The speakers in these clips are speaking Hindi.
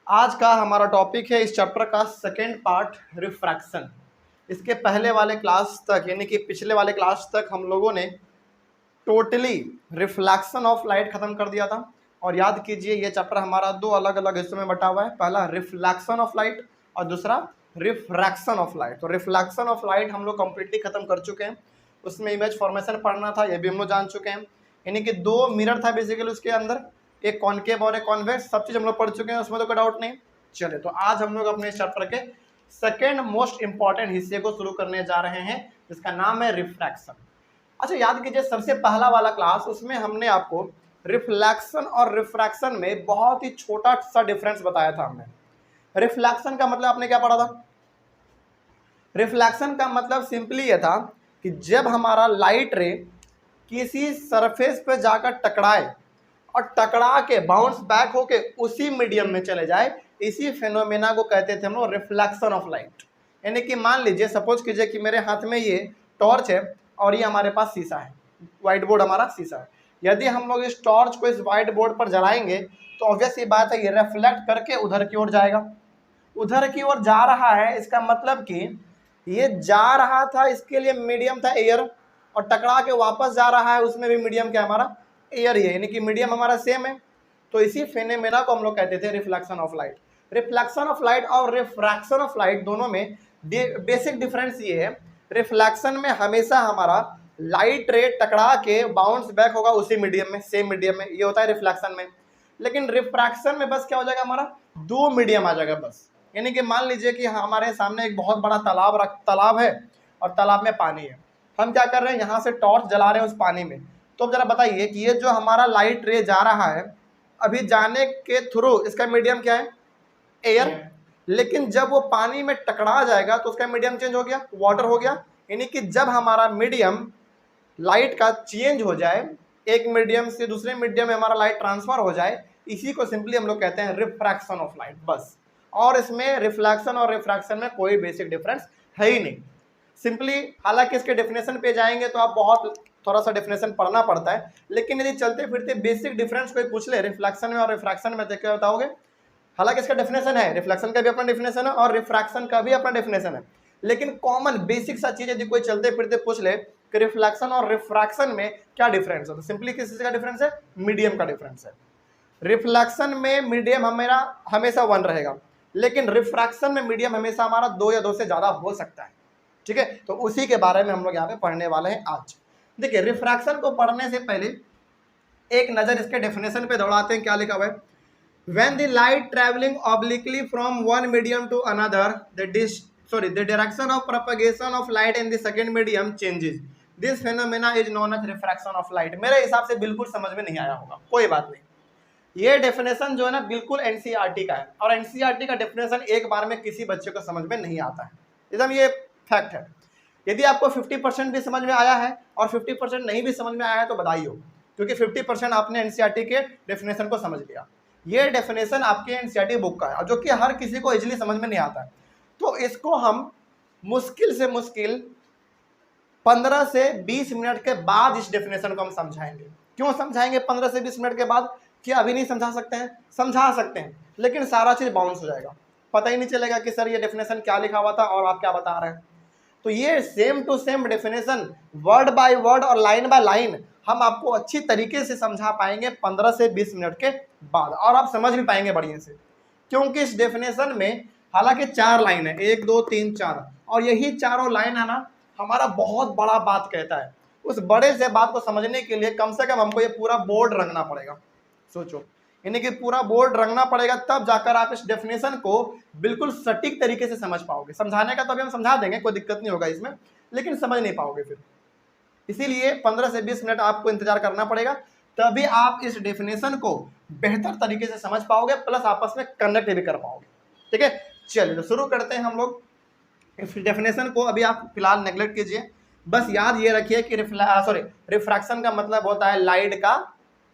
आज का हमारा टॉपिक है इस चैप्टर का सेकेंड पार्ट, रिफ्रैक्शन। इसके पहले वाले क्लास तक यानी कि पिछले वाले क्लास तक हम लोगों ने टोटली रिफ्लेक्शन ऑफ लाइट खत्म कर दिया था। और याद कीजिए ये चैप्टर हमारा दो अलग अलग हिस्सों में बटा हुआ है, पहला रिफ्लेक्शन ऑफ लाइट और दूसरा रिफ्रैक्शन ऑफ लाइट। तो रिफ्लेक्शन ऑफ लाइट हम लोग कंप्लीटली खत्म कर चुके हैं, उसमें इमेज फॉर्मेशन पढ़ना था, ये भी हम लोग जान चुके हैं। यानी कि दो मिरर था बेसिकली उसके अंदर, एक कॉनकेव और एक कॉन्वेक्स, सब चीज़ हम लोग पढ़ चुके हैं, उसमें तो कोई डाउट नहीं। चलिए तो आज हम लोग अपने इस चैप्टर के सेकेंड मोस्ट इंपॉर्टेंट हिस्से को शुरू करने जा रहे हैं, जिसका नाम है रिफ्रैक्शन। अच्छा याद कीजिए सबसे पहला वाला क्लास, उसमें हमने आपको रिफ्लेक्शन और रिफ्रैक्शन में बहुत ही छोटा सा डिफरेंस बताया था। हमने रिफ्लेक्शन का मतलब आपने क्या पढ़ा था? रिफ्लेक्शन का मतलब सिंपली यह था कि जब हमारा लाइट रे किसी सरफेस पे जाकर टकराए और टकरा के बाउंस बैक होके उसी मीडियम में चले जाए, इसी फेनोमेना को कहते थे हम लोग रिफ्लेक्शन ऑफ लाइट। यानी कि मान लीजिए, सपोज कीजिए कि मेरे हाथ में ये टॉर्च है और ये हमारे पास शीशा है, व्हाइट बोर्ड हमारा शीशा है। यदि हम लोग इस टॉर्च को इस व्हाइट बोर्ड पर जलाएंगे तो ऑब्वियस ये बात है, ये रिफ्लेक्ट करके उधर की ओर जाएगा। उधर की ओर जा रहा है, इसका मतलब कि ये जा रहा था, इसके लिए मीडियम था एयर, और टकरा के वापस जा रहा है, उसमें भी मीडियम क्या हमारा एयर ही है, यानी कि मीडियम हमारा सेम है। तो इसी फेनोमेना को हम लोग कहते थे reflection of light. Reflection of light और रिफ्रैक्शन ऑफ लाइट दोनों में बेसिक डिफरेंस ये है, रिफ्लेक्शन में हमेशा हमारा लाइट रे टकरा के बाउंस बैक होगा उसी मीडियम में, सेम मीडियम में, ये होता है रिफ्लेक्शन में। लेकिन रिफ्रैक्शन में बस क्या हो जाएगा, हमारा दो मीडियम आ जाएगा बस। यानी कि मान लीजिए कि हमारे सामने एक बहुत बड़ा तालाब है और तालाब में पानी है, हम क्या कर रहे हैं, यहाँ से टॉर्च जला रहे हैं उस पानी में। तो अब जरा बताइए कि ये जो हमारा लाइट रे जा रहा है, अभी जाने के थ्रू इसका मीडियम क्या है, एयर। लेकिन जब वो पानी में टकरा जाएगा तो उसका मीडियम चेंज हो गया, वाटर हो गया। यानी कि जब हमारा मीडियम लाइट का चेंज हो जाए, एक मीडियम से दूसरे मीडियम में हमारा लाइट ट्रांसफर हो जाए, इसी को सिंपली हम लोग कहते हैं रिफ्रैक्शन ऑफ लाइट, बस। और इसमें रिफ्लेक्शन और रिफ्रैक्शन में कोई बेसिक डिफरेंस है ही नहीं, सिंपली। हालांकि इसके डेफिनेशन पे जाएंगे तो आप बहुत थोड़ा सा डेफिनेशन पढ़ना पड़ता है, लेकिन यदि चलते फिरते बेसिक डिफरेंस कोई पूछ ले रिफ्लेक्शन में और रिफ्रैक्शन में, तो क्या बताओगे? हालांकि इसका डेफिनेशन है, रिफ्लेक्शन का भी अपना डेफिनेशन है और रिफ्रैक्शन का भी अपना डेफिनेशन है, लेकिन कॉमन बेसिक सा चीज यदि कोई चलते फिरते पूछ ले कि रिफ्लेक्शन और रिफ्रैक्शन में क्या डिफरेंस है, तो सिंपली किस चीज का डिफरेंस है, मीडियम का डिफरेंस है। रिफ्लेक्शन में मीडियम हमेशा 1 रहेगा, लेकिन रिफ्रैक्शन में मीडियम हमेशा हमारा 2 या 2 से ज्यादा हो सकता है। ठीक है, तो उसी के बारे में हम लोग यहाँ पे पढ़ने वाले हैं आज। देखिए रिफ्रैक्शन को पढ़ने से पहले एक नजर इसके डेफिनेशन पे दौड़ाते हैं, क्या लिखा हुआ है। When the light traveling obliquely from one medium to another, the direction of propagation of light in the second medium changes. This phenomena is known as refraction of light. मेरे हिसाब से बिल्कुल समझ में नहीं आया होगा, कोई बात नहीं। ये डेफिनेशन जो है ना बिल्कुल एनसीईआरटी का है, और एनसीईआरटी का डेफिनेशन एक बार में किसी बच्चे को समझ में नहीं आता है, एकदम ये फैक्ट है। यदि आपको 50% भी समझ में आया है और 50% नहीं भी समझ में आया है तो बधाई हो, क्योंकि 50% आपने एनसीईआरटी के डेफिनेशन को समझ लिया। ये डेफिनेशन आपके एनसीईआरटी बुक का है, जो कि हर किसी को इजीली समझ में नहीं आता है। तो इसको हम मुश्किल से मुश्किल 15 से 20 मिनट के बाद इस डेफिनेशन को हम समझाएंगे। क्यों समझाएंगे 15 से 20 मिनट के बाद? कि अभी नहीं समझा सकते हैं, समझा सकते हैं, लेकिन सारा चीज बाउंस हो जाएगा, पता ही नहीं चलेगा कि सर ये डेफिनेशन क्या लिखा हुआ था और आप क्या बता रहे हैं। तो ये same to same definition word by word और लाइन बाय लाइन हम आपको अच्छी तरीके से समझा पाएंगे 15 से 20 मिनट के बाद, और आप समझ भी पाएंगे बढ़िया से। क्योंकि इस डेफिनेशन में हालांकि 4 लाइन है, 1 2 3 4, और यही चारों लाइन है ना हमारा बहुत बड़ा बात कहता है। उस बड़े से बात को समझने के लिए कम से कम हमको ये पूरा बोर्ड रंगना पड़ेगा, सोचो, यानी कि पूरा बोर्ड रंगना पड़ेगा, तब जाकर आप इस डेफिनेशन को बिल्कुल सटीक तरीके से समझ पाओगे। समझाने का तो अभी हम समझा देंगे, कोई दिक्कत नहीं होगा इसमें, लेकिन समझ नहीं पाओगे फिर। इसीलिए 15 से 20 मिनट आपको इंतजार करना पड़ेगा, तभी आप इस डेफिनेशन को बेहतर तरीके से समझ पाओगे, प्लस आपस में कनेक्ट भी कर पाओगे। ठीक है, चलिए तो शुरू करते हैं हम लोग इस डेफिनेशन को। अभी आप फिलहाल नेग्लेक्ट कीजिए, बस याद ये रखिए कि रिफ्रैक्शन का मतलब होता है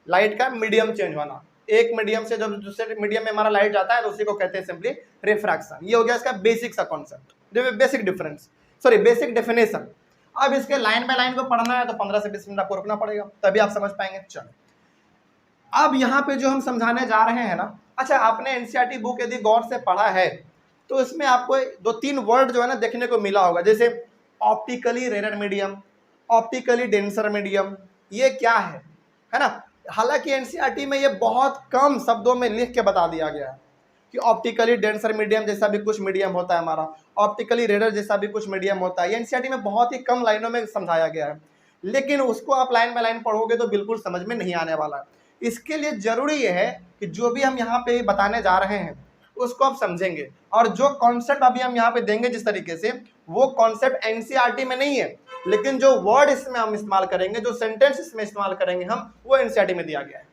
लाइट का मीडियम चेंज होना। एक मीडियम से जब दूसरे मीडियम में हमारा लाइट जाता है तो उसी को कहते हैं सिंपली रिफ्रैक्शन। ये हो गया इसका बेसिक सा कॉन्सेप्ट, बेसिक डेफिनेशन। अब इसके लाइन बाय लाइन को पढ़ना है तो 15 से 20 मिनट आपको रुकना पड़ेगा, तभी आप समझ पाएंगे। चलो अब यहाँ पे जो हम समझाने जा रहे हैं ना, अच्छा, आपने एनसीईआरटी बुक यदि गौर से पढ़ा है तो इसमें आपको 2-3 वर्ड जो है ना देखने को मिला होगा, जैसे optically rare medium, optically denser medium. ये क्या है ना। हालांकि एनसीईआरटी में ये बहुत कम शब्दों में लिख के बता दिया गया है कि ऑप्टिकली डेंसर मीडियम जैसा भी कुछ मीडियम होता है हमारा, ऑप्टिकली रेयर जैसा भी कुछ मीडियम होता है। ये एनसीईआरटी में बहुत ही कम लाइनों में समझाया गया है, लेकिन उसको आप लाइन बाय लाइन पढ़ोगे तो बिल्कुल समझ में नहीं आने वाला है। इसके लिए जरूरी यह है कि जो भी हम यहाँ पे बताने जा रहे हैं उसको आप समझेंगे, और जो कॉन्सेप्ट अभी हम यहाँ पे देंगे जिस तरीके से, वो कॉन्सेप्ट एनसीईआरटी में नहीं है, लेकिन जो वर्ड इसमें हम इस्तेमाल करेंगे, जो सेंटेंस इसमें इस्तेमाल करेंगे हम, वो एनसीईआरटी में दिया गया है।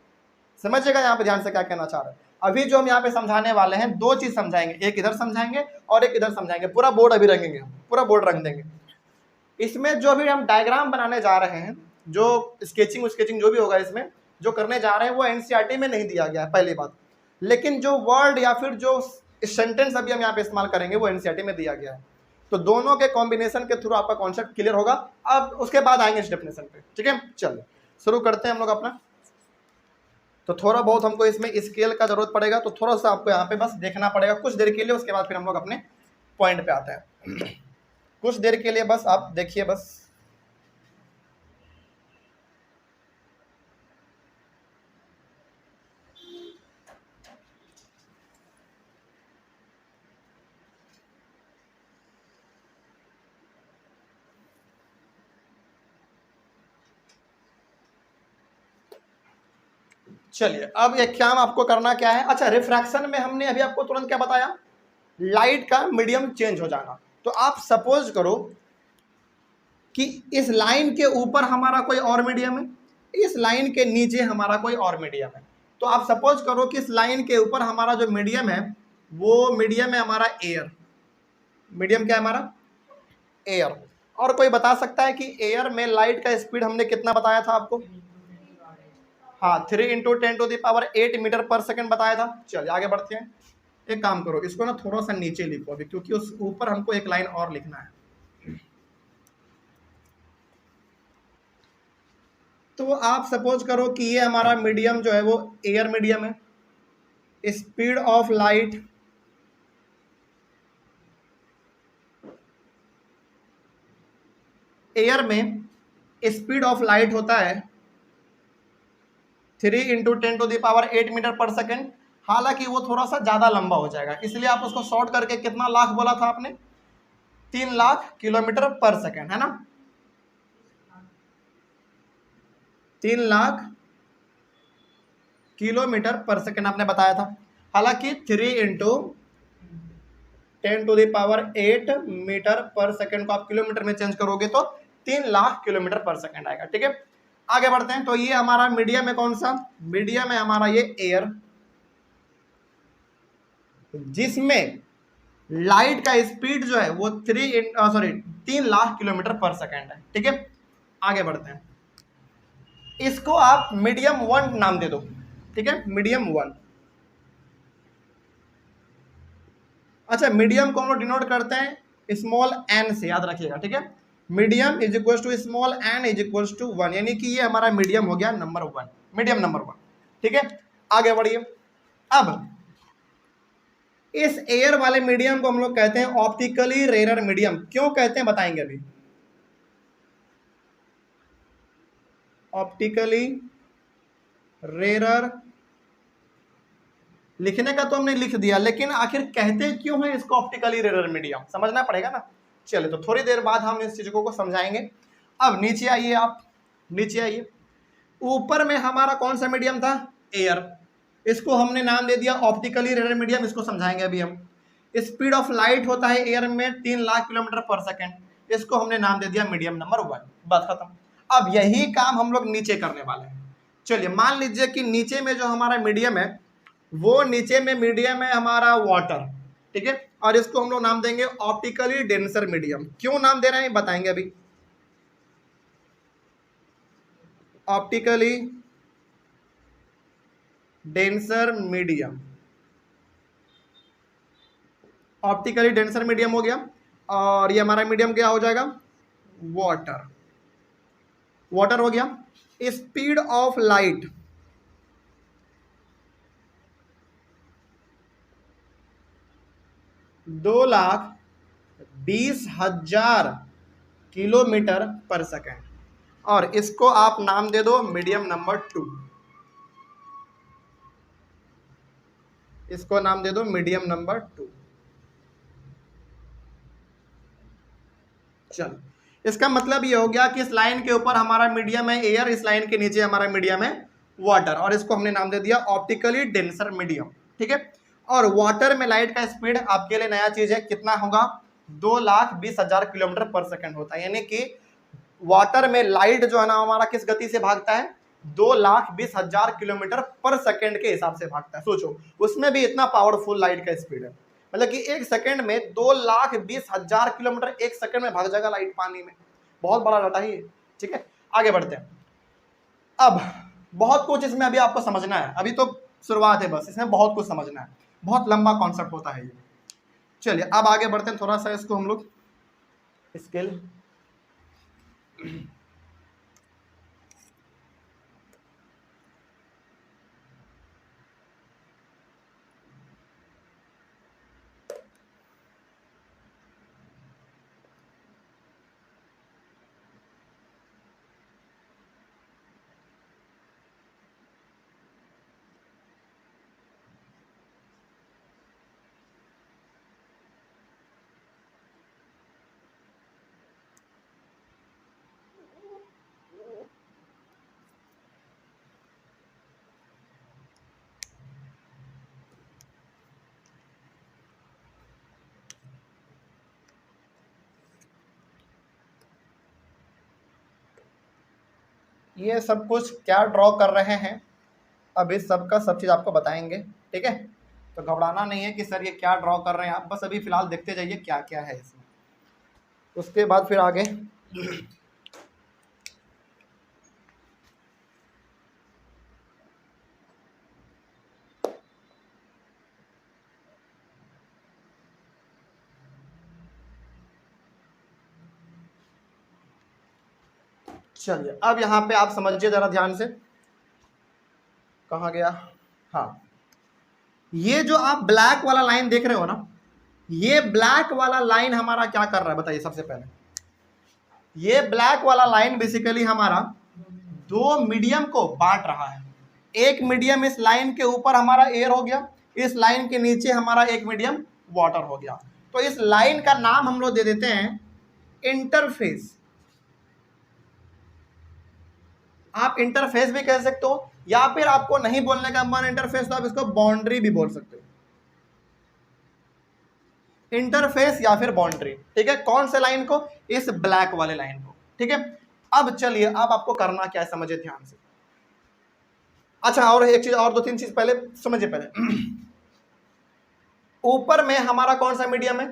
समझिएगा यहाँ पे ध्यान से क्या कहना चाह रहे हैं। अभी जो हम यहाँ पे समझाने वाले हैं, 2 चीज समझाएंगे, एक इधर समझाएंगे और एक इधर समझाएंगे। पूरा बोर्ड अभी रखेंगे, पूरा बोर्ड रख देंगे। इसमें जो अभी हम डायग्राम बनाने जा रहे हैं, जो स्केचिंग जो भी होगा इसमें जो करने जा रहे हैं, वो एनसीईआरटी में नहीं दिया गया है, पहली बात। लेकिन जो वर्ड या फिर जो सेंटेंस अभी हम यहाँ पे इस्तेमाल करेंगे वो एनसीईआरटी में दिया गया है। तो दोनों के कॉम्बिनेशन के थ्रू आपका कॉन्सेप्ट क्लियर होगा। अब उसके बाद आएंगे इस डेफिनेशन पे, ठीक है। चलिए शुरू करते हैं हम लोग अपना। तो थोड़ा बहुत हमको इसमें स्केल का जरूरत पड़ेगा, तो थोड़ा सा आपको यहाँ पे बस देखना पड़ेगा कुछ देर के लिए, उसके बाद फिर हम लोग अपने पॉइंट पे आते हैं। कुछ देर के लिए बस आप देखिए बस। चलिए, अब एक काम आपको करना क्या है। अच्छा, रिफ्रैक्शन में हमने अभी आपको तुरंत क्या बताया, लाइट का मीडियम चेंज हो जाना। तो आप सपोज करो कि इस लाइन के ऊपर हमारा कोई और मीडियम है, इस लाइन के नीचे हमारा कोई और मीडियम है। तो आप सपोज करो कि इस लाइन के ऊपर हमारा जो मीडियम है, वो मीडियम है हमारा एयर। मीडियम क्या है हमारा, एयर। और कोई बता सकता है कि एयर में लाइट का स्पीड हमने कितना बताया था आपको? हाँ, 3 × 10⁸ मीटर पर सेकंड बताया था। चलिए आगे बढ़ते हैं। एक काम करो, इसको ना थोड़ा सा नीचे लिखो अभी, क्योंकि उस ऊपर हमको एक लाइन और लिखना है। तो आप सपोज करो कि ये हमारा मीडियम जो है वो एयर मीडियम है। स्पीड ऑफ लाइट एयर में स्पीड ऑफ लाइट होता है 3 × 10⁸ मीटर पर सेकंड। हालांकि वो थोड़ा सा ज्यादा लंबा हो जाएगा, इसलिए आप उसको शॉर्ट करके कितना लाख बोला था आपने? 3 लाख किलोमीटर पर सेकंड, है ना। 3 लाख किलोमीटर पर सेकंड आपने बताया था। हालांकि 3 × 10⁸ मीटर पर सेकंड को आप किलोमीटर में चेंज करोगे तो 3 लाख किलोमीटर पर सेकंड आएगा, ठीक है। आगे बढ़ते हैं। तो ये हमारा मीडियम है, कौन सा मीडियम है हमारा? ये एयर, जिसमें लाइट का स्पीड जो है वो 3 लाख किलोमीटर पर सेकंड है, ठीक है। आगे बढ़ते हैं। इसको आप मीडियम 1 नाम दे दो, ठीक है, मीडियम 1। अच्छा, मीडियम को हम लोग डिनोट करते हैं स्मॉल एन से, याद रखिएगा, ठीक है। Medium is equal to small n is equal to 1, यानी कि ये हमारा मीडियम हो गया नंबर 1, मीडियम नंबर 1, ठीक है। आगे बढ़िए। अब इस एयर वाले मीडियम को हम लोग कहते हैं ऑप्टिकली रेयर मीडियम। क्यों कहते हैं बताएंगे अभी। ऑप्टिकली रेयर लिखने का तो हमने लिख दिया, लेकिन आखिर कहते क्यों है इसको ऑप्टिकली रेयर मीडियम, समझना पड़ेगा ना। चलिए, तो थोड़ी देर बाद हम इस चीजों को समझाएंगे। अब नीचे आइए, आप नीचे आइए। ऊपर में हमारा कौन सा मीडियम था? एयर। इसको हमने नाम दे दिया ऑप्टिकली रेयर मीडियम। इसको समझाएंगे अभी हम। स्पीड ऑफ लाइट होता है एयर में 3 लाख किलोमीटर पर सेकंड, इसको हमने नाम दे दिया मीडियम नंबर 1। बात खत्म। अब यही काम हम लोग नीचे करने वाले हैं। चलिए, मान लीजिए कि नीचे में जो हमारा मीडियम है, वो नीचे में मीडियम है हमारा वाटर, ठीक है। और इसको हम लोग नाम देंगे ऑप्टिकली डेंसर मीडियम। क्यों नाम दे रहे हैं बताएंगे अभी। Optically denser medium, optically denser medium हो गया। और ये हमारा मीडियम क्या हो जाएगा? वाटर, वाटर हो गया। स्पीड ऑफ लाइट 2,20,000 किलोमीटर पर सेकेंड, और इसको आप नाम दे दो मीडियम नंबर 2। इसको नाम दे दो मीडियम नंबर 2। चलो, इसका मतलब ये हो गया कि इस लाइन के ऊपर हमारा मीडियम है एयर, इस लाइन के नीचे हमारा मीडियम है वाटर, और इसको हमने नाम दे दिया ऑप्टिकली डेंसर मीडियम। ठीक है, और वाटर में लाइट का स्पीड आपके लिए नया चीज है, कितना होगा? 2,20,000 किलोमीटर पर सेकंड होता है, यानी कि वाटर में लाइट जो है ना हमारा किस गति से भागता है? 2,20,000 किलोमीटर पर सेकंड के हिसाब से भागता है। सोचो, उसमें भी इतना पावरफुल लाइट का स्पीड है, मतलब कि एक सेकंड में 2,20,000 किलोमीटर एक सेकंड में भाग जाएगा लाइट पानी में। बहुत बड़ा डाटा है ये। ठीक है, आगे बढ़ते हैं। अब बहुत कुछ इसमें अभी आपको समझना है, अभी तो शुरुआत है बस, इसमें बहुत कुछ समझना है, बहुत लंबा कॉन्सेप्ट होता है ये। चलिए अब आगे बढ़ते हैं, थोड़ा सा इसको हम लोग स्केल ये सब कुछ क्या ड्रॉ कर रहे हैं, अब इस सब का सब चीज़ आपको बताएंगे। ठीक है, तो घबराना नहीं है कि सर ये क्या ड्रॉ कर रहे हैं आप, बस अभी फिलहाल देखते जाइए क्या क्या है इसमें, उसके बाद फिर आगे। चलिए अब यहाँ पे आप समझिए जरा ध्यान से, कहाँ गया? हाँ, ये जो आप ब्लैक वाला लाइन देख रहे हो ना, ये ब्लैक वाला लाइन हमारा क्या कर रहा है बताइए? सबसे पहले ये ब्लैक वाला लाइन बेसिकली हमारा दो मीडियम को बांट रहा है। एक मीडियम इस लाइन के ऊपर हमारा एयर हो गया, इस लाइन के नीचे हमारा एक मीडियम वाटर हो गया। तो इस लाइन का नाम हम लोग दे देते हैं इंटरफेस। आप इंटरफेस भी कह सकते हो, या फिर आपको नहीं बोलने का मन इंटरफेस तो आप इसको बाउंड्री भी बोल सकते हो, इंटरफेस या फिर बाउंड्री। ठीक है, कौन से लाइन को? इस ब्लैक वाले लाइन को। ठीक है, अब चलिए अब आपको करना क्या है समझिए ध्यान से। अच्छा, और एक चीज और, दो तीन चीज पहले समझिए। पहले ऊपर में हमारा कौन सा मीडियम है?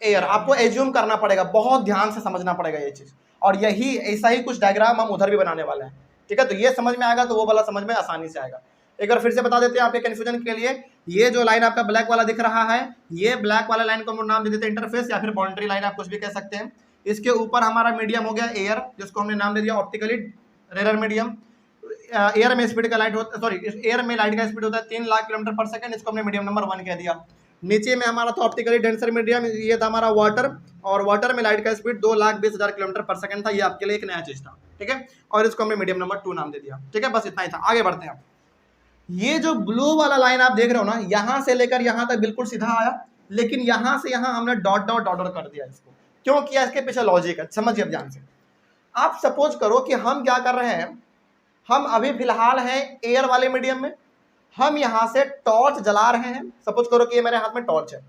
एयर। आपको एज्यूम करना पड़ेगा, बहुत ध्यान से समझना पड़ेगा ये चीज, और यही ऐसा ही कुछ डायग्राम हम उधर भी बनाने वाले हैं। ठीक है, तो ये समझ में आएगा तो वो वाला समझ में आसानी से आएगा। एक बार फिर से बता देते हैं आपके कंफ्यूजन के लिए, ये जो लाइन आपका ब्लैक वाला दिख रहा है, ये ब्लैक वाला लाइन को हम नाम दे देते हैं इंटरफेस या फिर बाउंड्री लाइन, आप कुछ भी कह सकते हैं। इसके ऊपर हमारा मीडियम हो गया एयर, जिसको हमने नाम दे दिया ऑप्टिकली रेयर मीडियम। एयर में स्पीड का लाइट होता, सॉरी, एयर में लाइट का स्पीड होता है 3 लाख किलोमीटर पर सेकंड, इसको हमने मीडियम नंबर 1 कह दिया। नीचे में हमारा तो ऑप्टिकली डेंसर मीडियम, ये था हमारा वाटर, और वाटर में लाइट का स्पीड 2,20,000 किलोमीटर पर सेकंड था, ये आपके लिए एक नया चीज था। ठीक है, और इसको हमने मीडियम नंबर 2 नाम दे दिया। ठीक है, बस इतना ही था। आगे बढ़ते हैं। ये जो ब्लू वाला लाइन आप देख रहे हो ना, यहां से लेकर यहां तक बिल्कुल सीधा आया, लेकिन यहां से यहां हमने डॉट डॉट डॉट कर दिया। इसको क्यों किया? इसके पीछे लॉजिक है, समझिए अब ध्यान से। आप सपोज करो कि हम क्या कर रहे हैं, हम अभी फिलहाल हैं एयर वाले मीडियम में, हम यहां से टॉर्च जला रहे हैं। सपोज करो कि ये मेरे हाथ में टॉर्च है,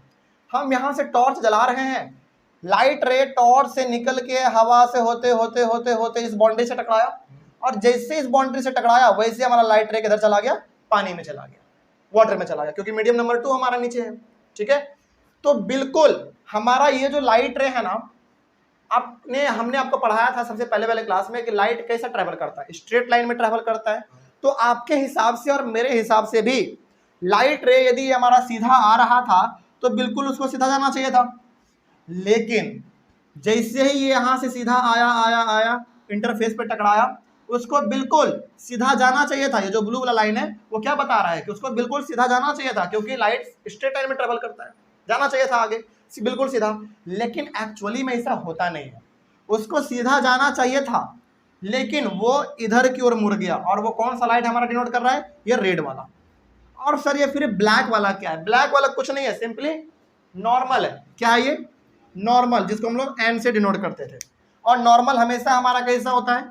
हम यहां से टॉर्च जला रहे हैं, लाइट रे टॉर्च से निकल के हवा से होते होते होते होते इस बाउंड्री से टकराया, और जैसे इस बाउंड्री से टकराया वैसे हमारा लाइट रे किधर चला गया? पानी में चला गया, वाटर में चला गया, क्योंकि मीडियम नंबर 2 हमारा नीचे है। ठीक है, तो बिल्कुल हमारा ये जो लाइट रे है ना, हमने आपको पढ़ाया था सबसे पहले वाले क्लास में कि लाइट कैसा ट्रैवल करता है, स्ट्रेट लाइन में ट्रैवल करता है। तो आपके हिसाब से और मेरे हिसाब से भी लाइट रे यदि हमारा सीधा आ रहा था तो बिल्कुल उसको सीधा जाना चाहिए था, लेकिन जैसे ही ये यहां से सीधा आया आया आया इंटरफेस पे टकराया, उसको बिल्कुल सीधा जाना चाहिए था। ये जो ब्लू वाला लाइन है वो क्या बता रहा है कि उसको बिल्कुल सीधा जाना चाहिए था, क्योंकि लाइट स्ट्रेट लाइन में ट्रेवल करता है, जाना चाहिए था आगे। बिल्कुल सीधा, लेकिन एक्चुअली में ऐसा होता नहीं है। उसको सीधा जाना चाहिए था, लेकिन वो इधर की ओर मुड़ गया। और वो कौन सा लाइट हमारा डिनोट कर रहा है? ये रेड वाला। और सर ये फिर ब्लैक वाला क्या है? ब्लैक वाला कुछ नहीं है, सिंपली नॉर्मल है। क्या है ये? नॉर्मल, जिसको हम लोग एन से डिनोट करते थे। और नॉर्मल हमेशा हमारा कैसा होता है?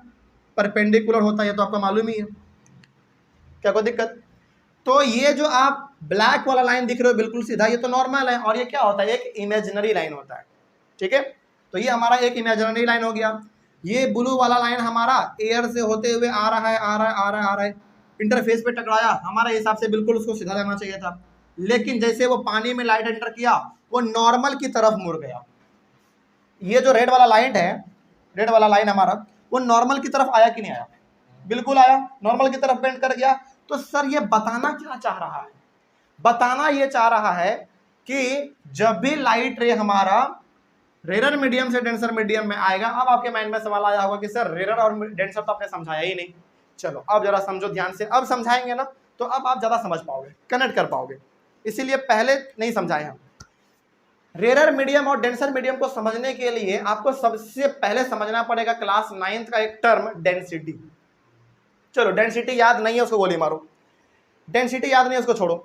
परपेंडिकुलर होता है, ये तो आपको मालूम ही है। क्या कोई दिक्कत? तो ये जो आप ब्लैक वाला लाइन दिख रहे हो बिल्कुल सीधा, ये तो नॉर्मल है। और ये क्या होता है? एक इमेजिनरी लाइन होता है, ठीक है। तो ये हमारा एक इमेजिनरी लाइन हो गया। ये ब्लू वाला लाइन हमारा एयर से होते हुए आ रहा है, आ रहा है, आ रहा है, आ रहा है, इंटरफेस पे टकराया, हमारे हिसाब से बिल्कुल उसको सीधा जाना चाहिए था। लेकिन जैसे वो पानी में लाइट एंटर किया, वो नॉर्मल की तरफ मुड़ गया। ये जो रेड वाला लाइन है, रेड वाला लाइन हमारा, वो नॉर्मल की तरफ आया कि नहीं आया? बिल्कुल आया, नॉर्मल की तरफ बेंड कर गया। तो सर ये बताना क्या चाह रहा है? बताना ये चाह रहा है कि जब भी लाइट रे हमारा रेयर मीडियम से डेंसर मीडियम में आएगा। अब आपके माइंड में सवाल आया होगा कि सर रेयर और डेंसर तो आपने समझाया ही नहीं। चलो अब जरा समझो ध्यान से, अब समझाएंगे ना तो अब आप ज़्यादा समझ पाओगे, कनेक्ट कर पाओगे, इसीलिए पहले नहीं समझाए हम। रेयर मीडियम और डेंसर मीडियम को समझने के लिए आपको सबसे पहले समझना पड़ेगा क्लास 9th का एक टर्म, डेंसिटी। चलो डेंसिटी याद नहीं है उसको गोली मारो, डेंसिटी याद नहीं है उसको छोड़ो।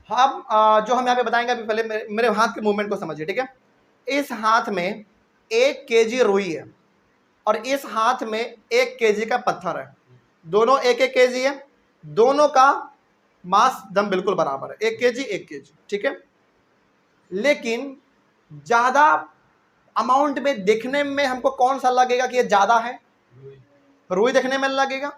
हम जो हम यहाँ पे बताएंगे अभी, पहले मेरे हाथ के मूवमेंट को समझिए, ठीक है। इस हाथ में 1 kg रुई है और इस हाथ में 1 kg का पत्थर है। दोनों 1-1 kg है, दोनों का मास दम बिल्कुल बराबर है, 1 kg 1 kg, ठीक है। लेकिन ज्यादा अमाउंट में देखने में हमको कौन सा लगेगा कि ये ज्यादा है? रुई देखने में लगेगा,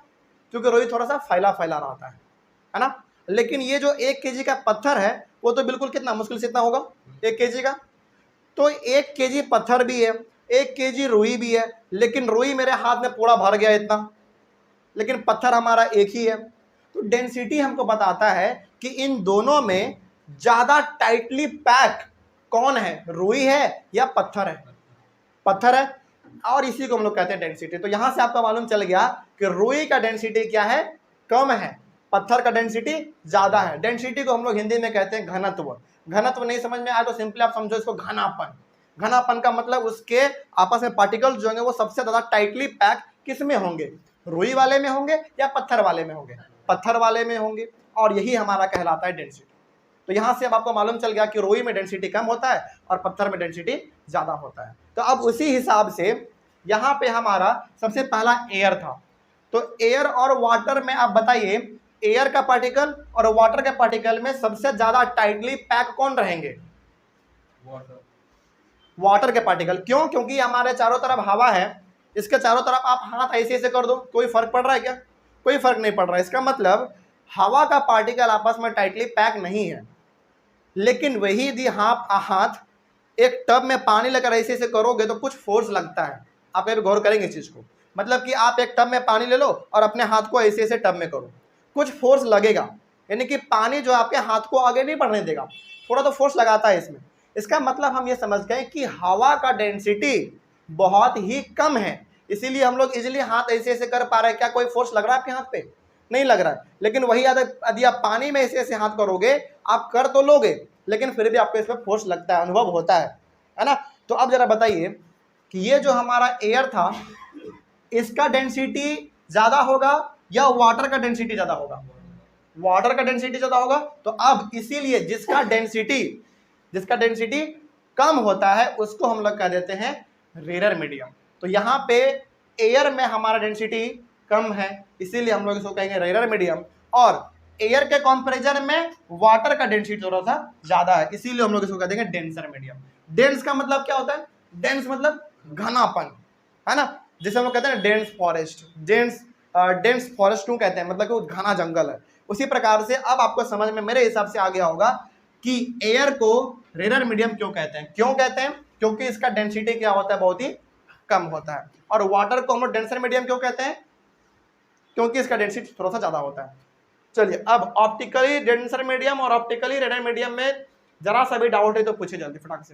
क्योंकि रुई थोड़ा सा फैला फैला रहता है ना। लेकिन ये जो 1 kg का पत्थर है वो तो बिल्कुल कितना मुश्किल से इतना होगा, 1 kg का। तो 1 kg पत्थर भी है, 1 kg रुई भी है, लेकिन रुई मेरे हाथ में पूरा भर गया इतना, लेकिन पत्थर हमारा एक ही है। तो डेंसिटी हमको बताता है कि इन दोनों में ज्यादा टाइटली पैक कौन है, रुई है या पत्थर है? पत्थर है, और इसी को हम लोग कहते हैं डेंसिटी। तो यहां से आपको मालूम चल गया कि रुई का डेंसिटी क्या है? कम है, पत्थर का डेंसिटी ज्यादा है। डेंसिटी को हम लोग हिंदी में कहते हैं घनत्व। घनत्व नहीं समझ में आया तो सिंपली आप समझो इसको घनापन। घनापन का मतलब उसके आपस में पार्टिकल्स जो होंगे वो सबसे ज्यादा टाइटली पैक किस में होंगे? रुई वाले में होंगे या पत्थर वाले में होंगे? पत्थर वाले में होंगे, और यही हमारा कहलाता है डेंसिटी। तो यहां से अब आपको मालूम चल गया कि रुई में डेंसिटी कम होता है और पत्थर में डेंसिटी ज्यादा होता है। तो अब उसी हिसाब से यहाँ पे हमारा सबसे पहला एयर था। तो एयर और वाटर में आप बताइए, एयर का पार्टिकल और वाटर के पार्टिकल में सबसे ज्यादा टाइटली पैक कौन रहेंगे? वाटर के पार्टिकल। क्यों? क्योंकि हमारे चारों तरफ हवा है, इसके चारों तरफ आप हाथ ऐसे ऐसे कर दो, कोई फर्क पड़ रहा है क्या? कोई फर्क नहीं पड़ रहा है। इसका मतलब हवा का पार्टिकल आपस में टाइटली पैक नहीं है। लेकिन वही यदि हाथ एक टब में पानी लेकर ऐसे ऐसे करोगे तो कुछ फोर्स लगता है। आप कभी गौर करेंगे इस चीज को, मतलब कि आप एक टब में पानी ले लो और अपने हाथ को ऐसे ऐसे टब में करो, कुछ फोर्स लगेगा, यानी कि पानी जो आपके हाथ को आगे नहीं बढ़ने देगा, थोड़ा तो फोर्स लगाता है इसमें। इसका मतलब हम ये समझ गए कि हवा का डेंसिटी बहुत ही कम है, इसीलिए हम लोग इजीली हाथ ऐसे ऐसे कर पा रहे हैं। क्या कोई फोर्स लग रहा है आपके हाथ पे? नहीं लग रहा है। लेकिन वही यदि आप पानी में ऐसे ऐसे हाथ करोगे, आप कर तो लोगे लेकिन फिर भी आपको इस पर फोर्स लगता है, अनुभव होता है ना। तो अब जरा बताइए कि ये जो हमारा एयर था, इसका डेंसिटी ज्यादा होगा या वाटर का डेंसिटी ज्यादा होगा? वाटर का डेंसिटी ज्यादा होगा। तो अब इसीलिए जिसका डेंसिटी कम होता है उसको हम लोग कह देते हैं रेयर मीडियम। तो यहाँ पे एयर में हमारा डेंसिटी कम है, इसीलिए हम लोग इसको कहेंगे रेयर मीडियम, और एयर के कंपैरिजन में वाटर का डेंसिटी थोड़ा सा ज्यादा है, इसीलिए हम लोग इसको कह देंगे डेंसर मीडियम। डेंस का मतलब क्या होता है? डेंस मतलब घनापन, है ना, जिसे हम लोग कहते हैं डेंस फॉरेस्ट। डेंस फॉरेस्ट क्यों कहते हैं? मतलब कि वो घना जंगल है। उसी प्रकार से अब आपको समझ में मेरे हिसाब से आ गया होगा कि एयर को रेयर मीडियम क्यों कहते हैं। क्यों कहते हैं? क्योंकि इसका डेंसिटी क्या होता है? बहुत ही कम होता है। और वाटर को हम लोग डेंसर मीडियम क्यों कहते हैं? क्योंकि इसका डेंसिटी थोड़ा सा ज्यादा होता है। चलिए अब ऑप्टिकली डेंसर मीडियम और ऑप्टिकली रेयर मीडियम में जरा सा भी डाउट है तो पूछे जल्दी फटाक से,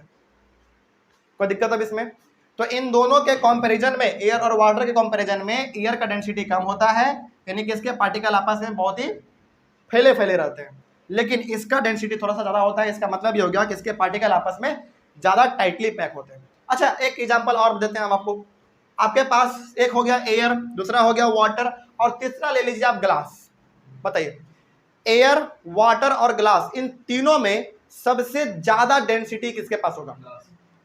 कोई दिक्कत अब इसमें? तो इन दोनों के कंपैरिजन में, एयर और वाटर के कंपैरिजन में एयर का डेंसिटी कम होता है, यानी कि इसके पार्टिकल आपस में बहुत ही फैले फैले रहते हैं, लेकिन इसका डेंसिटी थोड़ा सा ज्यादा होता है। इसका मतलब ये हो गया कि इसके पार्टिकल आपस में ज़्यादा टाइटली पैक होते हैं। अच्छा, एक एग्जांपल और देते हैं हम आपको। आपके पास एक हो गया एयर, दूसरा हो गया वाटर, और तीसरा ले लीजिए आप ग्लास। बताइए, एयर, वाटर और ग्लास, इन तीनों में सबसे ज्यादा डेंसिटी किसके पास होगा?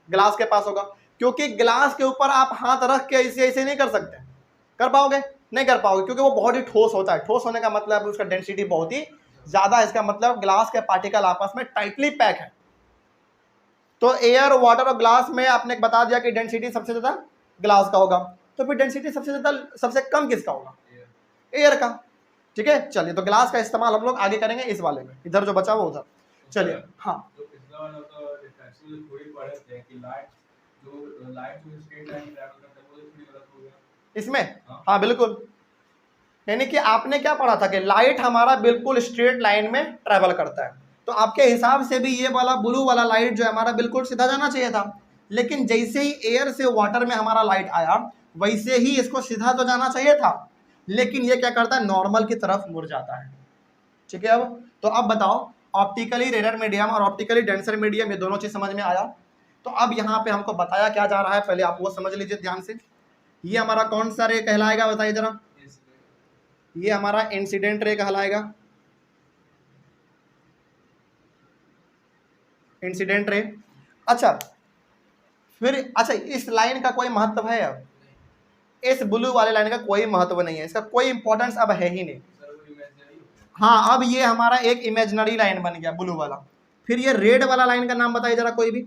ग्लास के पास होगा, क्योंकि ग्लास के ऊपर आप हाथ रख के ऐसे ऐसे नहीं कर सकते। कर पाओगे? नहीं कर पाओगे, क्योंकि वो बहुत ही ठोस होता है। ठोस होने का मतलब उसका डेंसिटी बहुत ही ज्यादा है। इसका मतलब ग्लास के पार्टिकल आपस में टाइटली पैक है। तो एयर, वाटर और ग्लास में आपने बता दिया कि डेंसिटी सबसे ज्यादा ग्लास का होगा, तो फिर डेंसिटी सबसे ज्यादा सबसे कम किसका होगा? एयर का। ठीक है, चलिए, तो ग्लास का इस्तेमाल हम लोग आगे करेंगे इस वाले में, इधर जो बचा वो उधर। चलिए, हाँ, इसमें हाँ बिल्कुल, यानी कि आपने क्या पढ़ा था कि लाइट हमारा बिल्कुल स्ट्रेट लाइन में ट्रैवल करता है, तो आपके हिसाब से भी ये वाला ब्लू वाला लाइट जो है हमारा बिल्कुल सीधा जाना चाहिए था। लेकिन जैसे ही एयर से वाटर में हमारा लाइट आया, वैसे ही इसको सीधा तो जाना चाहिए था, लेकिन ये क्या करता है? नॉर्मल की तरफ मुड़ जाता है। ठीक है, अब तो अब बताओ, ऑप्टिकली रेयर मीडियम और ऑप्टिकली डेंसर मीडियम, ये दोनों चीज समझ में आया। तो अब यहाँ पे हमको बताया क्या जा रहा है, पहले आप वो समझ लीजिए ध्यान से। ये हमारा कौन सा रे कहलाएगा, बताइए जरा? ये हमारा इंसिडेंट रे कहलाएगा, इंसिडेंट रे। अच्छा, फिर अच्छा, इस लाइन का कोई महत्व है? अब इस ब्लू वाले लाइन का कोई महत्व नहीं है, इसका कोई इंपॉर्टेंस अब है ही नहीं। हाँ, अब ये हमारा एक इमेजिनरी लाइन बन गया ब्लू वाला। फिर ये रेड वाला लाइन का नाम बताइए जरा कोई भी।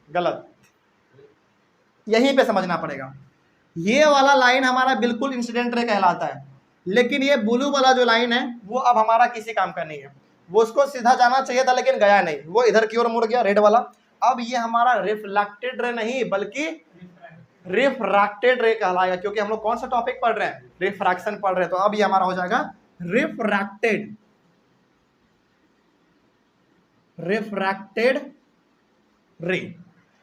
गलत, यहीं पे समझना पड़ेगा। ये वाला लाइन हमारा बिल्कुल इंसिडेंट रे कहलाता है, लेकिन ये ब्लू वाला जो लाइन है वो अब हमारा किसी काम का नहीं है। वो उसको सीधा जाना चाहिए था लेकिन गया नहीं, वो इधर की ओर मुड़ गया, रेड वाला। अब ये हमारा रिफ्लेक्टेड रे नहीं बल्कि रिफ्रैक्टेड रे कहलाएगा, क्योंकि हम लोग कौन सा टॉपिक पढ़ रहे हैं? रिफ्रैक्शन पढ़ रहे हैं। तो अब ये हमारा हो जाएगा रिफ्रैक्टेड, रिफ्रैक्टेड रे।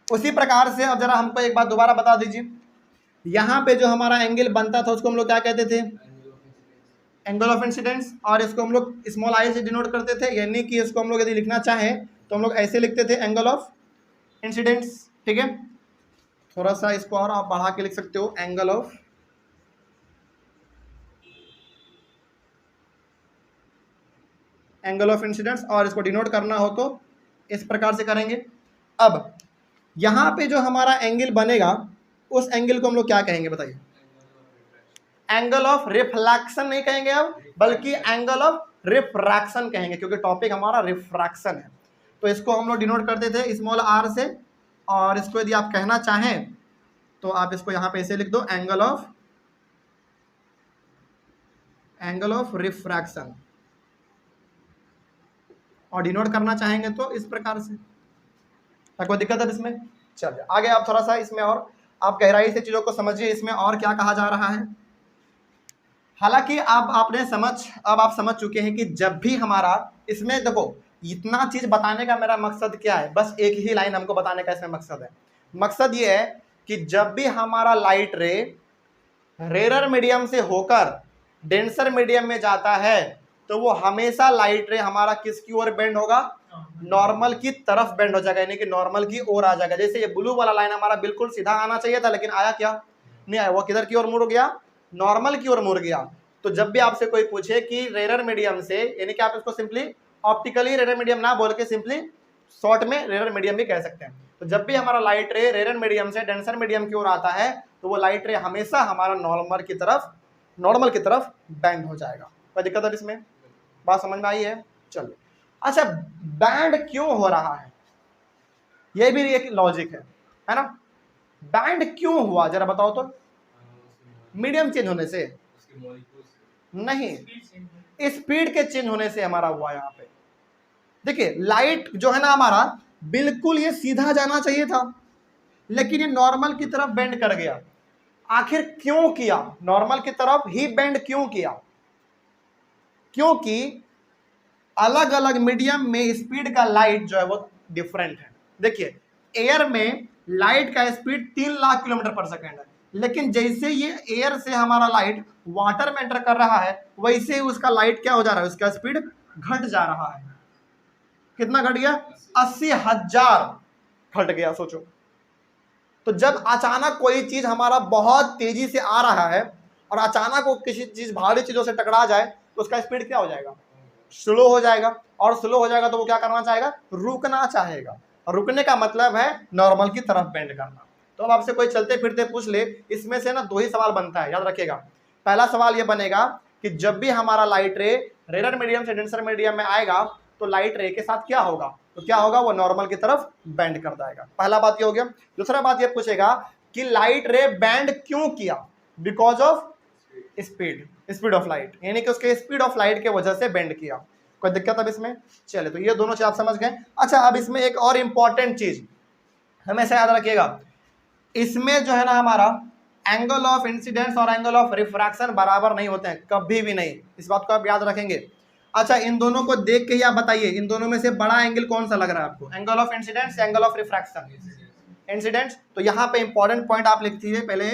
उसी प्रकार से अब जरा हमको एक बात दोबारा बता दीजिए, यहाँ पे जो हमारा एंगल बनता था उसको हम लोग क्या कहते थे? Angle of incidence. और इसको हम लोग स्मॉल आई से डिनोट करते थे, यानी कि इसको हम लोग यदि लिखना चाहें तो हम लोग ऐसे लिखते थे, एंगल ऑफ इंसिडेंस। ठीक है, थोड़ा सा इसको और आप बढ़ा के लिख सकते हो, एंगल ऑफ इंसिडेंस। और इसको डिनोट करना हो तो इस प्रकार से करेंगे। अब यहाँ पे जो हमारा एंगल बनेगा उस एंगल को हम लोग क्या कहेंगे, बताइए? एंगल ऑफ रिफ्लेक्शन नहीं कहेंगे अब, बल्कि एंगल ऑफ रिफ्रैक्शन कहेंगे, क्योंकि टॉपिक हमारा रिफ्रैक्शन है। तो इसको हम लोग डिनोट करते थे स्मॉल आर से, और इसको यदि आप कहना चाहें तो आप इसको यहाँ पे ऐसे लिख दो, एंगल ऑफ रिफ्रैक्शन। और डिनोट करना चाहेंगे तो इस प्रकार से। कोई दिक्कत है इसमें? चलिए आगे आप थोड़ा सा इसमें और आप गहराई से चीज़ों को समझिए, इसमें और क्या कहा जा रहा है। हालांकि अब आप समझ चुके हैं कि जब भी हमारा इसमें देखो, इतना चीज बताने का मेरा मकसद क्या है? बस एक ही लाइन हमको बताने का इसमें मकसद है। मकसद ये है कि जब भी हमारा लाइट रे रेयर मीडियम से होकर डेंसर मीडियम में जाता है, तो वो हमेशा लाइट रे हमारा किसकी ओर बेंड होगा? नॉर्मल की तरफ बेंड हो जाएगा, यानी कि नॉर्मल की ओर आ जाएगा। जैसे ये ब्लू वाला लाइन हमारा बिल्कुल सीधा आना चाहिए था, लेकिन आया क्या? नहीं आया, वो किधर की ओर मुड़ गया? नॉर्मल की ओर मुड़ गया। तो जब भी आपसे कोई पूछे कि रेयर मीडियम से, यानी कि आप इसको सिंपली ऑप्टिकली रेयर मीडियम ना बोल के सिंपली शॉर्ट में रेयर मीडियम भी कह सकते हैं। तो जब भी हमारा लाइट रे रेयर मीडियम से डेंसर मीडियम की ओर आता है, तो वो लाइट रे हमेशा हमारा नॉर्मल की तरफ बेंड हो जाएगा। कोई दिक्कत है इसमें? बात समझ में आई है? चलिए, अच्छा, बैंड क्यों हो रहा है? ये भी एक लॉजिक है ना? बैंड क्यों हुआ जरा बताओ तो? मीडियम चेंज होने से नहीं, स्पीड के चेंज होने से हमारा हुआ। यहाँ पे देखिए, लाइट जो है ना हमारा बिल्कुल ये सीधा जाना चाहिए था, लेकिन ये नॉर्मल की तरफ बेंड कर गया। आखिर क्यों किया? नॉर्मल की तरफ ही बेंड क्यों किया? क्योंकि अलग अलग मीडियम में स्पीड का लाइट जो है वो डिफरेंट है। देखिए, एयर में लाइट का स्पीड 3 लाख किलोमीटर पर सेकेंड है, लेकिन जैसे ये एयर से हमारा लाइट वाटर में एंटर कर रहा है, वैसे ही उसका लाइट क्या हो जा रहा है? उसका स्पीड घट जा रहा है। कितना घट गया? 80,000 घट गया। सोचो, तो जब अचानक कोई चीज हमारा बहुत तेजी से आ रहा है और अचानक वो किसी चीज भारी चीजों से टकरा जाए तो उसका स्पीड क्या हो जाएगा? स्लो हो जाएगा। और स्लो हो जाएगा तो वो क्या करना चाहेगा? रुकना चाहेगा। और रुकने का मतलब है नॉर्मल की तरफ बेंड करना। तो अब आपसे कोई चलते फिरते पूछ ले, इसमें से ना दो ही सवाल बनता है, याद रखिएगा। पहला सवाल ये बनेगा कि जब भी हमारा लाइट रे रेडर मीडियम से डेंसर मीडियम में आएगा तो लाइट रे के साथ क्या होगा? तो क्या होगा? वो नॉर्मल की तरफ बेंड कर जाएगा। पहला बात ये हो गया। दूसरा बात ये पूछेगा कि लाइट रे बेंड क्यों किया? Because of speed of light, यानी कि उसके स्पीड ऑफ लाइट के वजह से बेंड किया। कोई दिक्कत अब इसमें? चले, तो ये दोनों चीज आप समझ गए। अच्छा, अब इसमें एक और इंपॉर्टेंट चीज हमेशा याद रखिएगा, इसमें जो है ना हमारा एंगल ऑफ इंसिडेंस और एंगल ऑफ रिफ्रैक्शन बराबर नहीं होते हैं, कभी भी नहीं। इस बात को आप याद रखेंगे। अच्छा, इन दोनों को देख के ही आप बताइए, इन दोनों में से बड़ा एंगल कौन सा लग रहा है आपको? एंगल ऑफ इंसिडेंस या एंगल ऑफ रिफ्रैक्शन? इंसिडेंस। तो यहाँ पे इंपॉर्टेंट पॉइंट आप लिखती है पहले,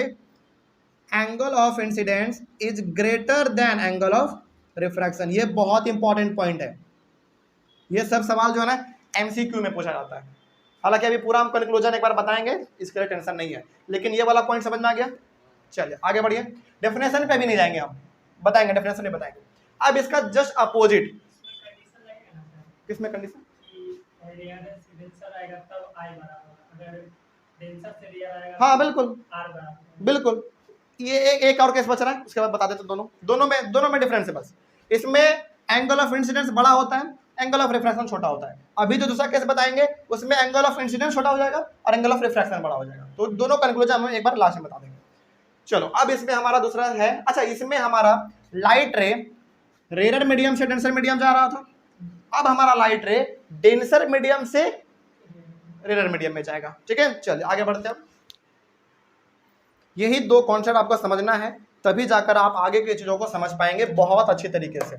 angle of incidence is greater than angle of refraction. ये बहुत इंपॉर्टेंट पॉइंट है। ये सब सवाल जो है ना एमसीक्यू में पूछा जाता है। हालांकि अभी पूरा हम कंक्लूजन एक बार बताएंगे, इसके लिए टेंशन नहीं है, लेकिन ये वाला पॉइंट समझ में आ गया। चलिए आगे बढ़िए। डेफिनेशन पे भी नहीं जाएंगे हम, बताएंगे, डेफिनेशन नहीं बताएंगे। अब इसका जस्ट अपोजिट, किसमें कंडीशन? हाँ बिल्कुल बिल्कुल। ये एक और केस बच रहा है, उसके बाद बता देते। दोनों में डिफरेंस है बस। इसमें एंगल ऑफ इंसिडेंस बड़ा होता है, एंगल ऑफ रिफ्रैक्शन छोटा होता है। अभी जो दूसरा केस बताएंगे उसमें एंगल ऑफ इंसिडेंस छोटा हो जाएगा और एंगल ऑफ रिफ्रैक्शन बड़ा हो जाएगा। तो दोनों कंक्लूजन हम एक बार लास्ट में बता देंगे। चलो, अब इसमें हमारा दूसरा है। अच्छा, इसमें हमारा लाइट रे रेयर मीडियम से डेंसर मीडियम जा रहा था, अब हमारा लाइट रे डेंसर मीडियम से रेयर मीडियम में जाएगा। ठीक है, चलिए आगे बढ़ते हैं। यही दो कॉन्सेप्ट आपको समझना है, तभी जाकर आप आगे की चीजों को समझ पाएंगे बहुत अच्छी तरीके से।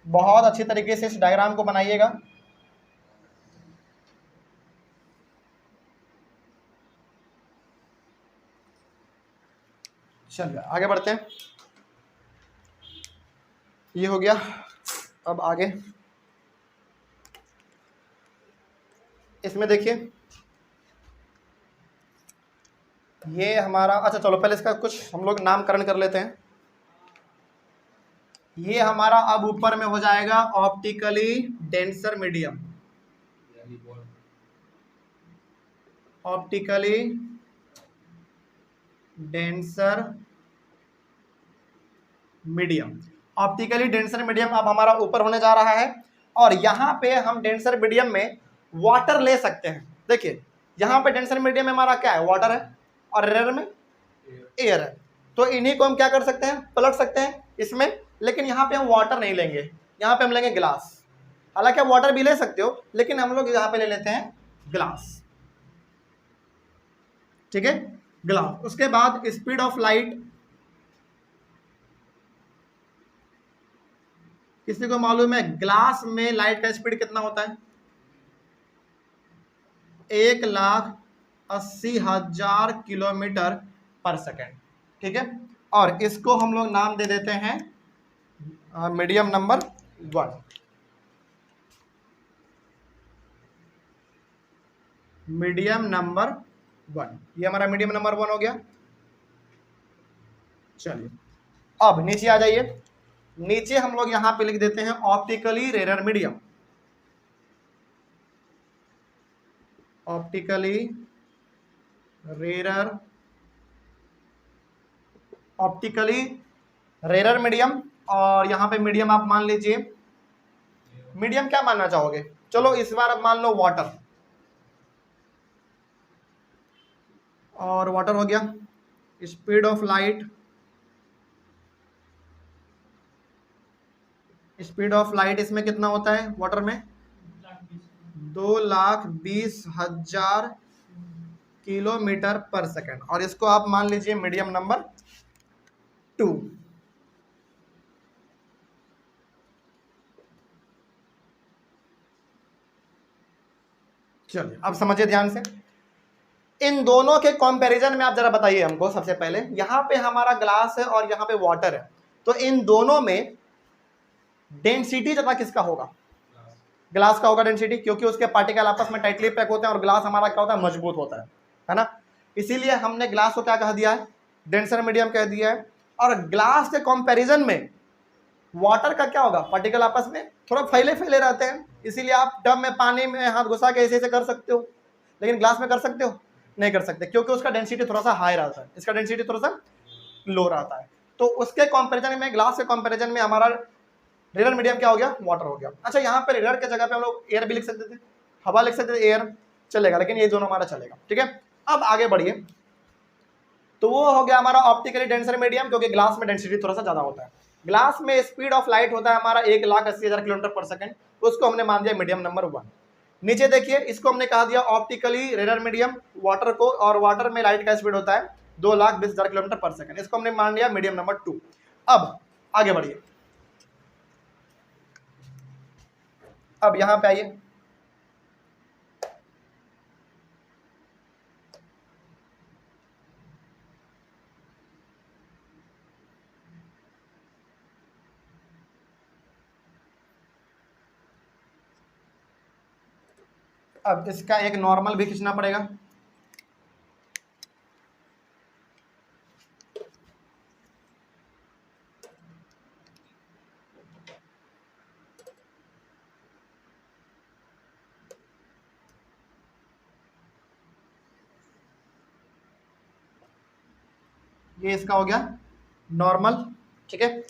बहुत अच्छी तरीके से इस डायग्राम को बनाइएगा। चलिए आगे बढ़ते हैं। ये हो गया। अब आगे इसमें देखिए, ये हमारा, अच्छा चलो पहले इसका कुछ हम लोग नामकरण कर लेते हैं। ये हमारा अब ऊपर में हो जाएगा optically denser medium, optically denser medium. Optically denser medium अब हमारा ऊपर होने जा रहा है, और यहाँ पे हम डेंसर मीडियम में वाटर ले सकते हैं। देखिए यहाँ पे डेंसर मीडियम में हमारा क्या है? वाटर है, और रेयर में एयर है। तो इन्हीं को हम क्या कर सकते हैं? पलट सकते हैं इसमें। लेकिन यहाँ पे हम वाटर नहीं लेंगे, यहाँ पे हम लेंगे ग्लास। हालांकि आप वाटर भी ले सकते हो, लेकिन हम लोग यहाँ पे ले लेते हैं ग्लास। ठीक है, ग्लास। उसके बाद स्पीड ऑफ लाइट, किसी को मालूम है ग्लास में लाइट का स्पीड कितना होता है? 1,80,000 किलोमीटर पर सेकेंड। ठीक है, और इसको हम लोग नाम दे देते हैं मीडियम नंबर 1। मीडियम नंबर 1, ये हमारा मीडियम नंबर 1 हो गया। चलिए अब नीचे आ जाइए। नीचे हम लोग यहां पे लिख देते हैं optically rare medium, optically rare, optically rare medium. और यहां पे मीडियम आप मान लीजिए, मीडियम क्या मानना चाहोगे? चलो इस बार आप मान लो वाटर, और वाटर हो गया। Speed of light, speed of light इसमें कितना होता है वाटर में? 2,20,000 किलोमीटर पर सेकेंड, और इसको आप मान लीजिए मीडियम नंबर 2। चलिए अब समझिए ध्यान से। इन दोनों के कंपैरिजन में आप जरा बताइए हमको। सबसे पहले यहाँ पे हमारा ग्लास है और यहाँ पे वाटर है, तो इन दोनों में डेंसिटी ज्यादा किसका होगा? ग्लास का होगा डेंसिटी, क्योंकि उसके पार्टिकल आपस में टाइटली पैक होते हैं और ग्लास हमारा क्या होता है? मजबूत होता है ना। इसीलिए हमने ग्लास को क्या कह दिया है? डेंसर मीडियम कह दिया है। और ग्लास के कंपैरिजन में वाटर का क्या होगा? पार्टिकल आपस में थोड़ा फैले फैले रहते हैं, इसीलिए आप टब में पानी में हाथ घुसा के ऐसे ऐसे कर सकते हो, लेकिन ग्लास में कर सकते हो? नहीं कर सकते, क्योंकि उसका डेंसिटी थोड़ा सा हाई रहता है, इसका डेंसिटी थोड़ा सा लो रहता है। तो उसके कंपैरिजन में, ग्लास के कंपैरिजन में हमारा रेयर मीडियम क्या हो गया? वाटर हो गया। अच्छा, यहाँ पे रेयर के जगह पे हम लोग एयर भी लिख सकते थे, हवा लिख सकते थे, एयर चलेगा, लेकिन ये दोनों हमारा चलेगा। ठीक है, अब आगे बढ़िए। तो वो हो गया हमारा ऑप्टिकली डेंसर मीडियम, क्योंकि ग्लास में डेंसिटी थोड़ा सा ज्यादा होता है। ग्लास में स्पीड ऑफ लाइट होता है हमारा 1,80,000 किलोमीटर पर सेकंड, उसको हमने मान दिया मीडियम नंबर 1। नीचे देखिए, इसको हमने कहा दिया ऑप्टिकली रेयर मीडियम वाटर को, और वाटर में लाइट का स्पीड होता है 2,20,000 किलोमीटर पर सेकंड, इसको हमने मान लिया मीडियम नंबर 2। अब आगे बढ़िए, अब यहां पे आइए। अब इसका एक नॉर्मल भी खींचना पड़ेगा। ये इसका हो गया नॉर्मल। ठीक है,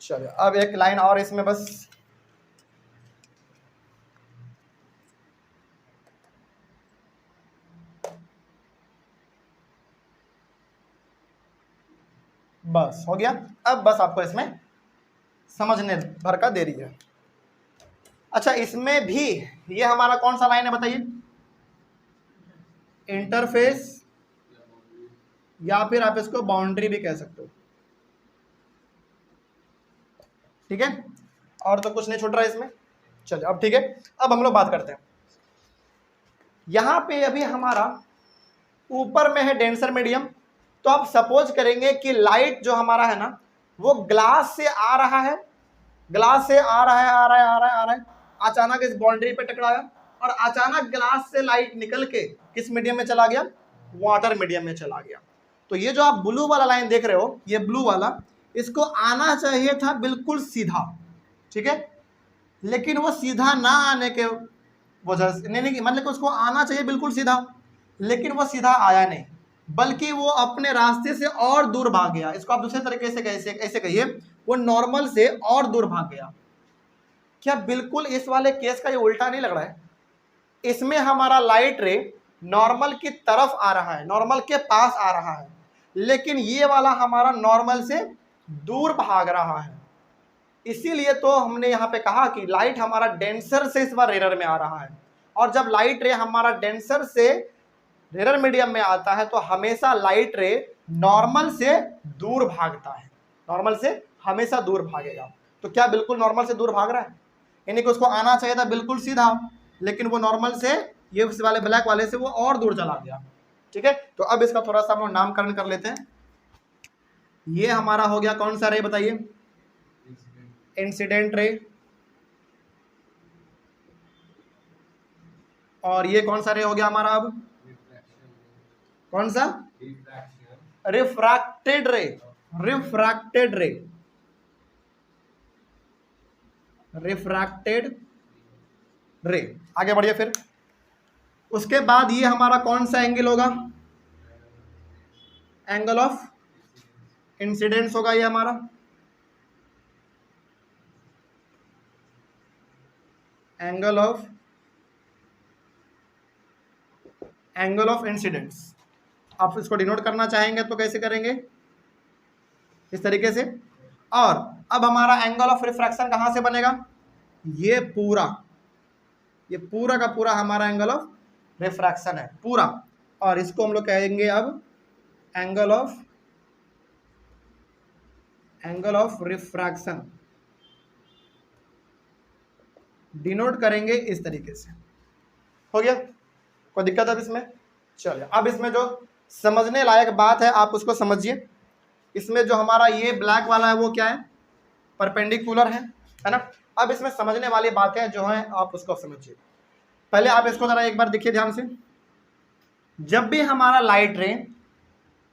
चलो अब एक लाइन और इसमें बस, बस हो गया। अब बस आपको इसमें समझने भर का देरी है। अच्छा, इसमें भी ये हमारा कौन सा लाइन है बताइए? इंटरफेस, या फिर आप इसको बाउंड्री भी कह सकते हो। ठीक है, और तो कुछ नहीं छूट रहा है इसमें। चलिए अब ठीक है, अब हम लोग बात करते हैं। यहां पे अभी हमारा ऊपर में है डेंसर मीडियम, तो आप सपोज करेंगे कि लाइट जो हमारा है ना, वो ग्लास से आ रहा है, ग्लास से आ रहा है, आ रहा है, आ रहा है, आ रहा है, अचानक इस बाउंड्री पे टकराया, और अचानक ग्लास से लाइट निकल के किस मीडियम में चला गया? वाटर मीडियम में चला गया। तो ये जो आप ब्लू वाला लाइन देख रहे हो, ये ब्लू वाला, इसको आना चाहिए था बिल्कुल सीधा। ठीक है, लेकिन वो सीधा ना आने के वजह से, नहीं मतलब उसको आना चाहिए बिल्कुल सीधा, लेकिन वो सीधा आया नहीं, बल्कि वो अपने रास्ते से और दूर भाग गया। इसको आप दूसरे तरीके से ऐसे कहिए, वो नॉर्मल से और दूर भाग गया। क्या बिल्कुल इस वाले केस का ये उल्टा नहीं लग रहा है? इसमें हमारा लाइट रे नॉर्मल की तरफ आ रहा है, नॉर्मल के पास आ रहा है, लेकिन ये वाला हमारा नॉर्मल से दूर भाग रहा है। इसीलिए तो हमने यहाँ पे कहा कि लाइट हमारा डेंसर से इस बार रेयर में आ रहा है, और जब लाइट रे हमारा डेंसर से रेयर मीडियम में आता है तो हमेशा लाइट रे नॉर्मल से दूर भागता है, नॉर्मल से हमेशा दूर भागेगा। तो क्या बिल्कुल नॉर्मल से दूर भाग रहा है? यानी कि उसको आना चाहिए था बिल्कुल सीधा, लेकिन वो नॉर्मल से, ये वाले ब्लैक वाले से वो और दूर चला गया। ठीक है, तो अब इसका थोड़ा सा हम नामकरण कर लेते हैं। ये हमारा हो गया कौन सा रे बताइए? Incident ray. और ये कौन सा रे हो गया हमारा? अब कौन सा? रिफ्रैक्टेड रे, रिफ्रैक्टेड रे, रिफ्रैक्टेड रे। आगे बढ़िए फिर। उसके बाद ये हमारा कौन सा एंगल होगा? एंगल ऑफ इंसिडेंस होगा ये हमारा। Angle of incidence. आप इसको डिनोट करना चाहेंगे तो कैसे करेंगे? इस तरीके से। और अब हमारा एंगल ऑफ रिफ्रैक्शन कहां से बनेगा? ये पूरा का पूरा हमारा एंगल ऑफ रिफ्रैक्शन है पूरा, और इसको हम लोग कहेंगे अब एंगल ऑफ रिफ्रैक्शन, डिनोट करेंगे इस तरीके से। हो गया? कोई दिक्कत है इसमें? चलिए अब इसमें जो समझने लायक बात है आप उसको समझिए। इसमें जो हमारा ये ब्लैक वाला है वो क्या है, परपेंडिकुलर है ना। अब इसमें समझने वाली बातें जो हैं आप उसको समझिए। पहले आप इसको जरा एक बार देखिए ध्यान से। जब भी हमारा लाइट रे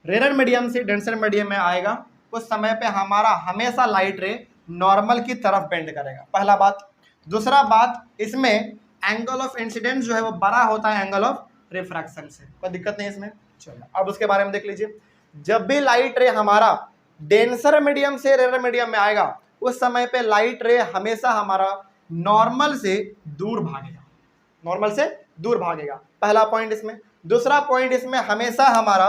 रेयर मीडियम से डेंसर मीडियम में आएगा उस समय पे हमारा हमेशा लाइट रे नॉर्मल की तरफ बेंड करेगा, पहला बात। दूसरा बात, इसमें एंगल ऑफ इंसिडेंस जो है वो बड़ा होता है एंगल ऑफ रिफ्रैक्शन से, कोई दिक्कत नहीं इसमें। चलिए अब उसके बारे में देख लीजिए। जब भी लाइट रे हमारा डेंसर मीडियम से रेयर मीडियम में आएगा उस समय पे लाइट रे हमेशा हमारा नॉर्मल से दूर भागेगा, नॉर्मल से दूर भागेगा, पहला पॉइंट इसमें। दूसरा पॉइंट इसमें हमेशा हमारा,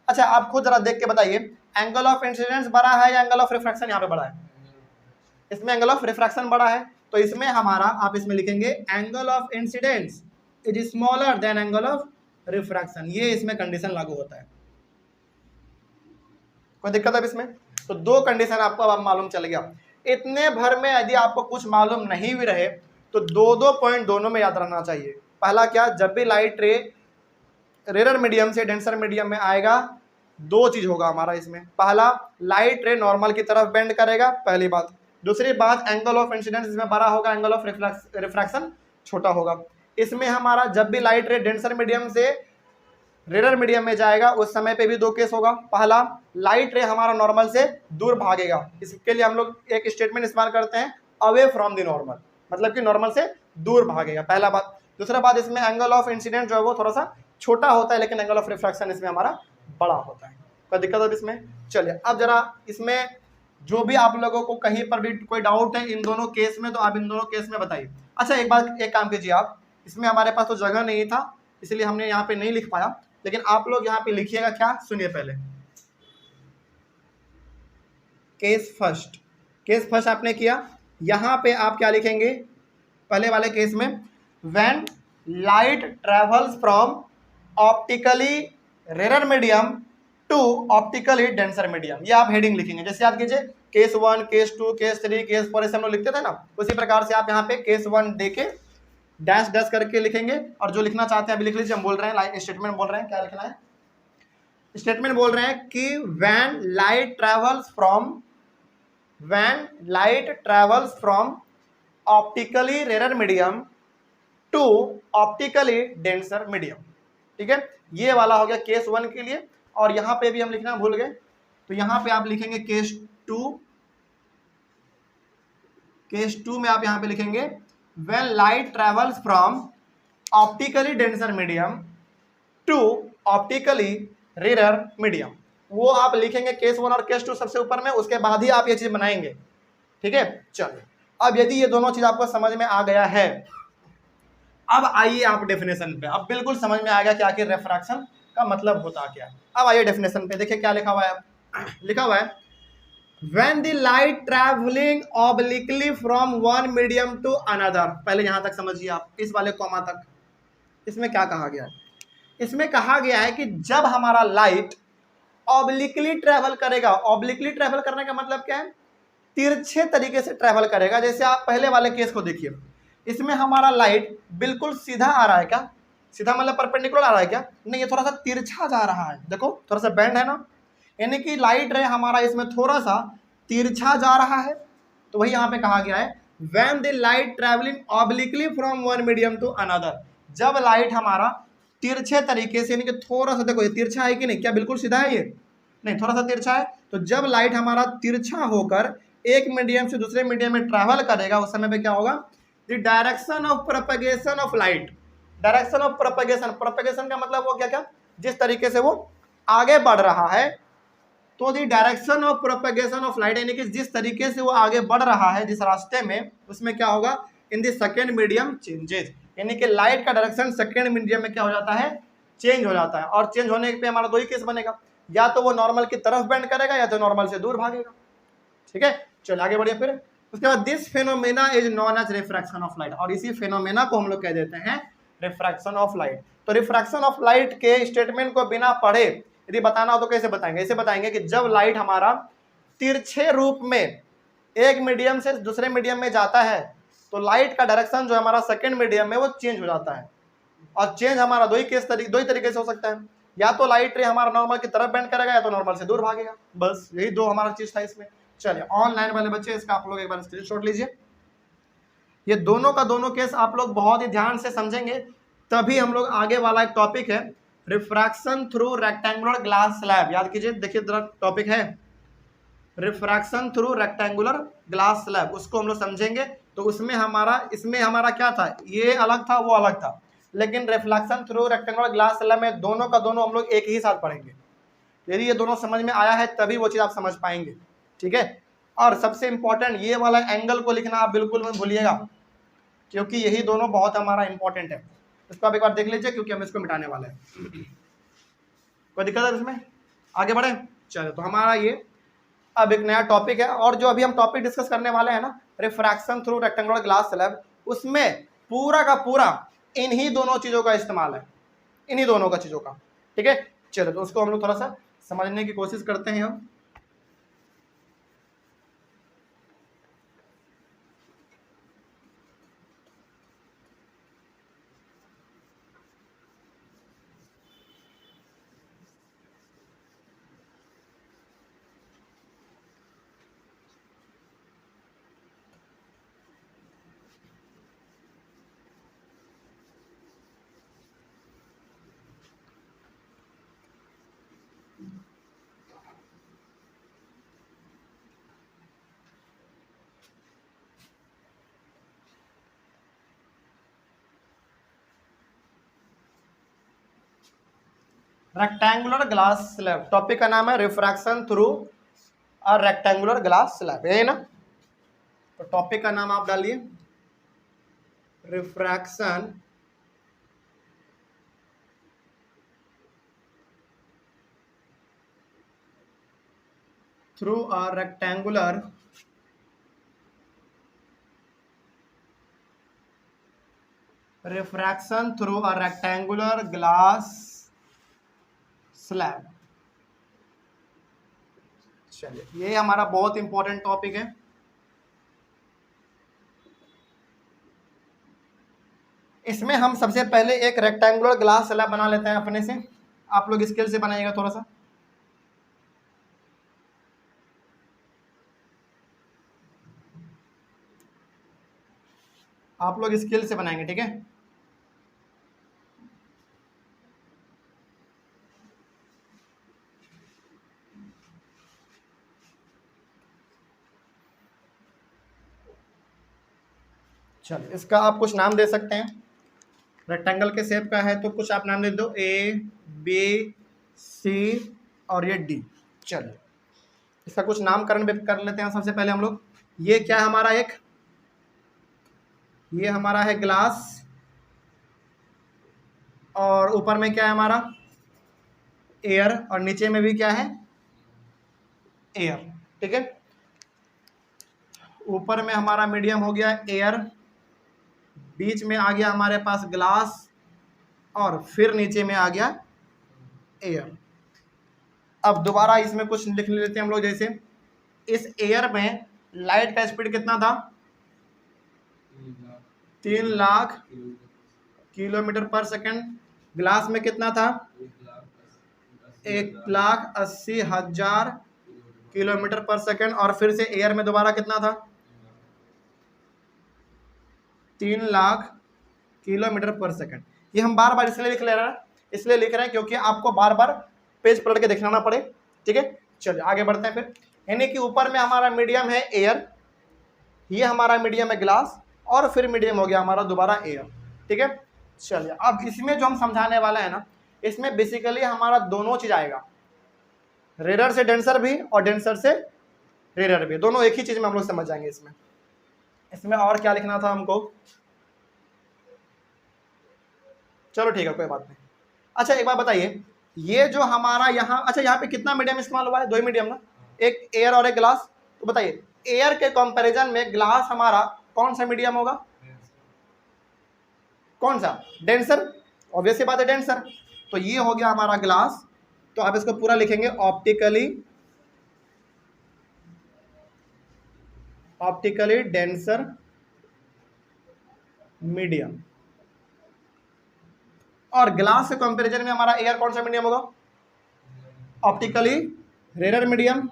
अच्छा आप खुद जरा देख के बताइए, एंगल ऑफ इंसिडेंस बड़ा है या एंगल ऑफ रिफ्रैक्शन यहाँ पे बड़ा है? इसमें एंगल ऑफ रिफ्रैक्शन बड़ा है, तो इसमें हमारा आप इसमें लिखेंगे angle of incidence is smaller than angle of refraction, ये इसमें कंडीशन लागू होता है। कोई दिक्कत है इसमें? तो दो कंडीशन आपको अब मालूम चल गया। इतने भर में यदि आपको कुछ मालूम नहीं भी रहे तो दो पॉइंट दोनों में याद रखना चाहिए। पहला क्या, जब भी लाइट रे रेयर मीडियम से डेंसर मीडियम में आएगा दो चीज होगा हमारा इसमें। पहला, लाइट रे नॉर्मल की तरफ बेंड करेगा, पहली बात। दूसरी बात, एंगल ऑफ इंसिडेंस इसमें बड़ा होगा, एंगल ऑफ रिफ्रैक्शन छोटा होगा। इसमें हमारा जब भी लाइट रे डेंसर मीडियम से रेयर मीडियम में जाएगा उस समय पे भी दो केस होगा। पहला, लाइट रे हमारा नॉर्मल से दूर भागेगा, इसके लिए हम लोग एक स्टेटमेंट इस्तेमाल करते हैं अवे फ्रॉम द नॉर्मल, मतलब कि नॉर्मल से दूर भागेगा, पहला बात। दूसरा बात, इसमें एंगल ऑफ इंसिडेंट जो है वो थोड़ा सा छोटा होता है लेकिन एंगल ऑफ रिफ्रैक्शन इसमें हमारा बड़ा होता है। कोई दिक्कत है इसमें? चलिए अब जरा इसमें जो भी आप लोगों को कहीं पर भी कोई डाउट है इन दोनों केस में तो आप इन दोनों केस में बताइए। अच्छा एक बात, एक काम कीजिए आप, इसमें हमारे पास तो जगह नहीं था इसलिए हमने यहाँ पे नहीं लिख पाया, लेकिन आप लोग यहाँ पे लिखिएगा क्या, सुनिए पहले। केस फर्स्ट आपने किया, यहाँ पे आप क्या लिखेंगे पहले वाले केस में, when light travels from optically rare medium to optically denser medium, ये आप हेडिंग लिखेंगे। जैसे याद कीजिए केस 1, केस 2, केस 3, केस 4 ऐसे हम लोग लिखते थे ना, उसी प्रकार से आप यहाँ पे केस 1 दे के डैश डैश करके लिखेंगे और जो लिखना चाहते हैं अभी लिख लीजिए। हम बोल रहे हैं स्टेटमेंट बोल रहे हैं, क्या लिखना है स्टेटमेंट बोल रहे हैं कि when light travels from optically rare medium to optically denser medium, ठीक है। ये वाला हो गया केस 1 के लिए। और यहां पे भी हम लिखना भूल गए, तो यहां पे आप लिखेंगे केस 2 में आप यहां पे लिखेंगे when light travels from optically denser medium to optically rare medium, वो आप लिखेंगे केस 1 और केस 2 सबसे ऊपर में, उसके बाद ही आप ये चीज बनाएंगे, ठीक है। चलिए अब यदि ये दोनों चीज आपको समझ में आ गया है, अब आइए आप डेफिनेशन पे। अब बिल्कुल समझ में आ गया कि आखिर रिफ्रैक्शन का मतलब होता क्या है। अब आइए डेफिनेशन पे, देखिए क्या लिखा हुआ है। लिखा हुआ है when the light traveling obliquely from one medium to another, पहले यहां तक समझिए आप, इस वाले कॉमा तक। इसमें क्या कहा गया है, इसमें कहा गया है कि जब हमारा लाइट ऑब्लिकली ट्रेवल करेगा, ऑब्लिकली ट्रेवल करने का मतलब क्या है, तिरछे तरीके से ट्रेवल करेगा। जैसे आप पहले वाले केस को देखिए, इसमें हमारा लाइट बिल्कुल सीधा आ रहा है, क्या सीधा मतलब परपेंडिकुलर आ रहा है क्या, नहीं, ये थोड़ा सा तिरछा जा रहा है, देखो थोड़ा सा बेंड है ना, यानी कि लाइट रे हमारा इसमें थोड़ा सा तिरछा जा रहा है। तो वही यहाँ पे कहा गया है when the light travelling obliquely from one medium to another, जब लाइट हमारा तिरछे तरीके से, यानी कि थोड़ा सा, देखो ये तिरछा है कि नहीं, क्या बिल्कुल सीधा है, ये नहीं थोड़ा सा तिरछा है। तो जब लाइट हमारा तिरछा होकर एक मीडियम से दूसरे मीडियम में ट्रैवल करेगा उस समय पे क्या होगा, the direction of propagation of light, direction of propagation का मतलब वो क्या क्या, जिस तरीके से वो आगे बढ़ रहा है, तो the direction of propagation of light, यानी कि जिस तरीके से वो आगे बढ़ रहा है जिस रास्ते में, उसमें क्या होगा, in the second medium changes, यानी कि लाइट का डायरेक्शन सेकेंड मीडियम में क्या हो जाता है, चेंज हो जाता है। और चेंज होने पे हमारा दो ही केस बनेगा, या तो वो नॉर्मल की तरफ बेंड करेगा या तो नॉर्मल से दूर भागेगा, ठीक है। चलो आगे बढ़िए फिर। उसके बाद this phenomena is known as refraction of light, और इसी फेनोमेना को हम लोग कह देते हैं रिफ्रैक्शन ऑफ लाइट। तो रिफ्रैक्शन ऑफ लाइट के स्टेटमेंट को बिना पढ़े यदि बताना हो तो कैसे बताएंगे, ऐसे बताएंगे कि जब लाइट हमारा तिरछे रूप में एक मीडियम से दूसरे मीडियम में जाता है तो लाइट का डायरेक्शन जो हमारा सेकेंड मीडियम में वो चेंज हो जाता है, और चेंज हमारा दो ही तरीके से हो सकता है, या तो लाइट रे हमारा नॉर्मल की तरफ बेंड करेगा या तो नॉर्मल से दूर भागेगा, बस यही दो हमारा चीज था इसमें। चलिए ऑनलाइन वाले बच्चे इसका आप लोग एक बार स्क्रीनशॉट लीजिए। ये दोनों का दोनों केस आप लोग बहुत ही ध्यान से समझेंगे, तभी हम लोग आगे वाला एक टॉपिक है refraction through rectangular glass slab. याद कीजिए, देखिए टॉपिक है refraction through rectangular glass slab, उसको हम लोग समझेंगे। तो उसमें इसमें हमारा क्या था, ये अलग था वो अलग था, लेकिन reflection through rectangular glass slab में दोनों का दोनों हम लोग एक ही साथ पढ़ेंगे। यदि ये दोनों समझ में आया है तभी वो चीज़ आप समझ पाएंगे, ठीक है। और सबसे इंपॉर्टेंट ये वाला एंगल को लिखना आप बिल्कुल मत भूलिएगा, क्योंकि यही दोनों बहुत हमारा इंपॉर्टेंट है। इसको आप एक बार देख लीजिए, क्योंकि हम इसको मिटाने वाले हैं। कोई दिक्कत है इसमें, आगे बढ़े। चलो, तो हमारा ये अब एक नया टॉपिक है, और जो अभी हम टॉपिक डिस्कस करने वाले हैं ना, refraction through rectangular glass slab, उसमें पूरा का पूरा इन्हीं दोनों चीजों का इस्तेमाल है, इन्हीं दोनों का चीजों का, ठीक है। चलो, तो उसको हम लोग थोड़ा सा समझने की कोशिश करते हैं हम। रेक्टेंगुलर ग्लास स्लैब, टॉपिक का नाम है refraction through a rectangular glass slab, यही ना। तो टॉपिक का नाम आप डालिए refraction through a rectangular refraction through a rectangular glass slab. चलिए, ये हमारा बहुत इंपॉर्टेंट टॉपिक है। इसमें हम सबसे पहले एक रेक्टेंगुलर ग्लास स्लैब बना लेते हैं अपने से, आप लोग स्केल से बनाइएगा थोड़ा सा। आप लोग स्केल से बनाएंगे, ठीक है। चलिए, इसका आप कुछ नाम दे सकते हैं, रेक्टेंगल के शेप का है तो कुछ आप नाम दे दो, ए बी सी और ये डी। चलिए, इसका कुछ नामकरण भी कर लेते हैं सबसे पहले हम लोग। ये क्या है हमारा, ये हमारा है ग्लास, और ऊपर में क्या है हमारा एयर, और नीचे में भी क्या है एयर, ठीक है। ऊपर में हमारा मीडियम हो गया एयर, बीच में आ गया हमारे पास ग्लास, और फिर नीचे में आ गया एयर। अब दोबारा इसमें कुछ लिख लेते हैं हम लोग, जैसे इस एयर में लाइट का स्पीड कितना था, 3 लाख किलोमीटर पर सेकंड। ग्लास में कितना था, 1,80,000 किलोमीटर पर सेकंड। और फिर से एयर में दोबारा कितना था, 3 लाख किलोमीटर पर सेकंड। ये हम बार बार इसलिए लिख रहे हैं क्योंकि आपको बार बार पेज पलट के दिखाना पड़े, ठीक है। चलिए आगे बढ़ते हैं फिर। यानी कि ऊपर में हमारा मीडियम है एयर, ये हमारा मीडियम है ग्लास, और फिर मीडियम हो गया हमारा दोबारा एयर, ठीक है। चलिए, अब इसमें जो हम समझाने वाला है ना, इसमें बेसिकली हमारा दोनों चीज आएगा, रेयर से डेंसर भी और डेंसर से रेयर भी, दोनों एक ही चीज में हम लोग समझ जाएंगे इसमें। इसमें और क्या लिखना था हमको, चलो ठीक है, कोई बात नहीं। अच्छा, एक बात बताइए, ये जो हमारा यहाँ, अच्छा यहाँ पे कितना मीडियम इस्तेमाल हुआ है, 2 मीडियम ना, एक एयर और एक ग्लास। तो बताइए, एयर के कंपैरिजन में ग्लास हमारा कौन सा मीडियम होगा, कौन सा, डेंसर, ऑब्वियस बात है डेंसर। तो ये हो गया हमारा ग्लास, तो आप इसको पूरा लिखेंगे ऑप्टिकली डेंसर मीडियम, और ग्लास के कंपैरिजन में हमारा एयर कौन सा मीडियम होगा? Optically rare medium,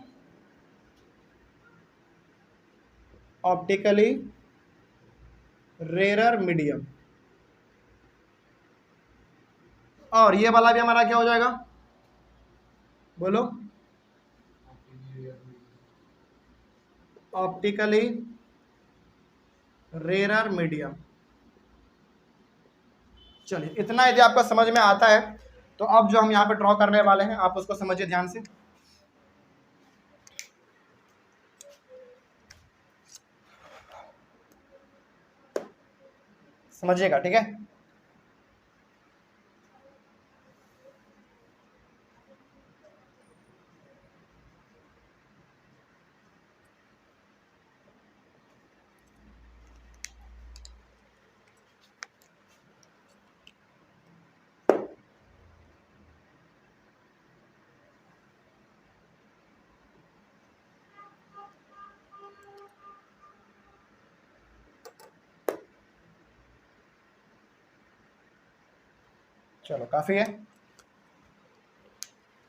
optically rare medium. और ये वाला भी हमारा क्या हो जाएगा, बोलो? Optically rare medium. चलिए, इतना यदि आपका समझ में आता है तो अब जो हम यहाँ पे ड्रॉ करने वाले हैं आप उसको समझिए ध्यान से। समझिएगा, ठीक है? चलो, काफी है।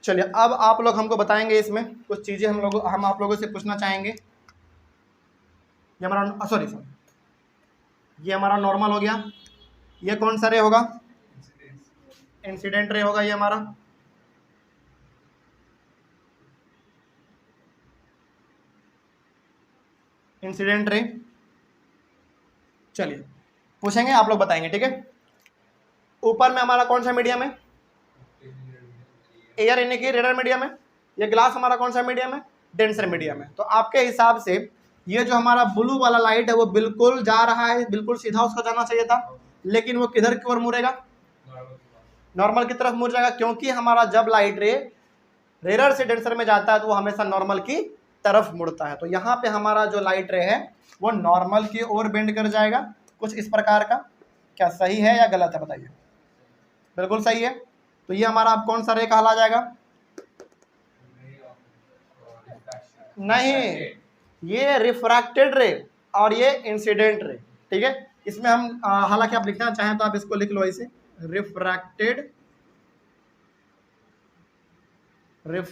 चलिए, अब आप लोग हमको बताएंगे, इसमें कुछ चीजें हम आप लोगों से पूछना चाहेंगे। ये हमारा सॉरी, ये हमारा नॉर्मल हो गया। ये कौन सा रे होगा? इंसिडेंट रे होगा ये हमारा। Incident ray. चलिए, पूछेंगे, आप लोग बताएंगे, ठीक है? ऊपर में हमारा कौन सा मीडियम है? एयर यानी कि रेयर मीडियम है। ये ग्लास हमारा कौन सा मीडियम है? डेंसर मीडियम है। तो आपके हिसाब से ये जो हमारा ब्लू वाला लाइट है वो बिल्कुल जा रहा है, बिल्कुल सीधा उसका जाना चाहिए था, लेकिन वो किधर की ओर मुड़ेगा? नॉर्मल की तरफ मुड़ जाएगा, क्योंकि हमारा जब लाइट रे रेयर से डेंसर में जाता है तो वो हमेशा नॉर्मल की तरफ मुड़ता है। तो यहाँ पे हमारा जो लाइट रे है वो नॉर्मल की ओर बेंड कर जाएगा, कुछ इस प्रकार का। क्या सही है या गलत है, बताइए? बिल्कुल सही है। तो ये हमारा अब कौन सा रे कहला जाएगा? नहीं, ये रिफ्रैक्टेड रे और ये इंसिडेंट रे, ठीक है? इसमें हम हालांकि आप लिखना चाहें तो आप इसको लिख लो ऐसे, रिफ्रैक्टेड रे।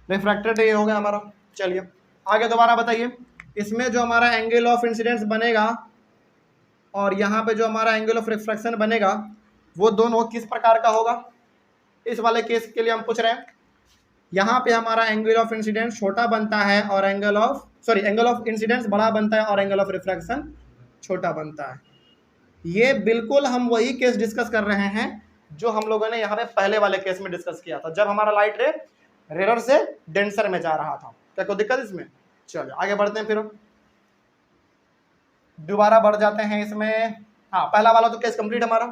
रिफ्रैक्टेड रे हो गया हमारा। चलिए आगे दोबारा बताइए। इसमें जो हमारा एंगल ऑफ इंसिडेंस बनेगा और यहाँ पे जो हमारा एंगल ऑफ रिफ्रैक्शन बनेगा वो दोनों किस प्रकार का होगा? इस वाले केस के लिए हम पूछ रहे हैं। यहाँ पे हमारा एंगल ऑफ इंसिडेंस छोटा बनता है और एंगल ऑफ इंसिडेंस बड़ा बनता है और एंगल ऑफ रिफ्रैक्शन छोटा बनता है। ये बिल्कुल हम वही केस डिस्कस कर रहे हैं जो हम लोगों ने यहाँ पे पहले वाले केस में डिस्कस किया था, जब हमारा लाइट रे रेयर से डेंसर में जा रहा था। क्या कोई दिक्कत इसमें? चलिए आगे बढ़ते हैं, फिर दोबारा बढ़ जाते हैं इसमें। हाँ, पहला वाला तो केस कंप्लीट हमारा।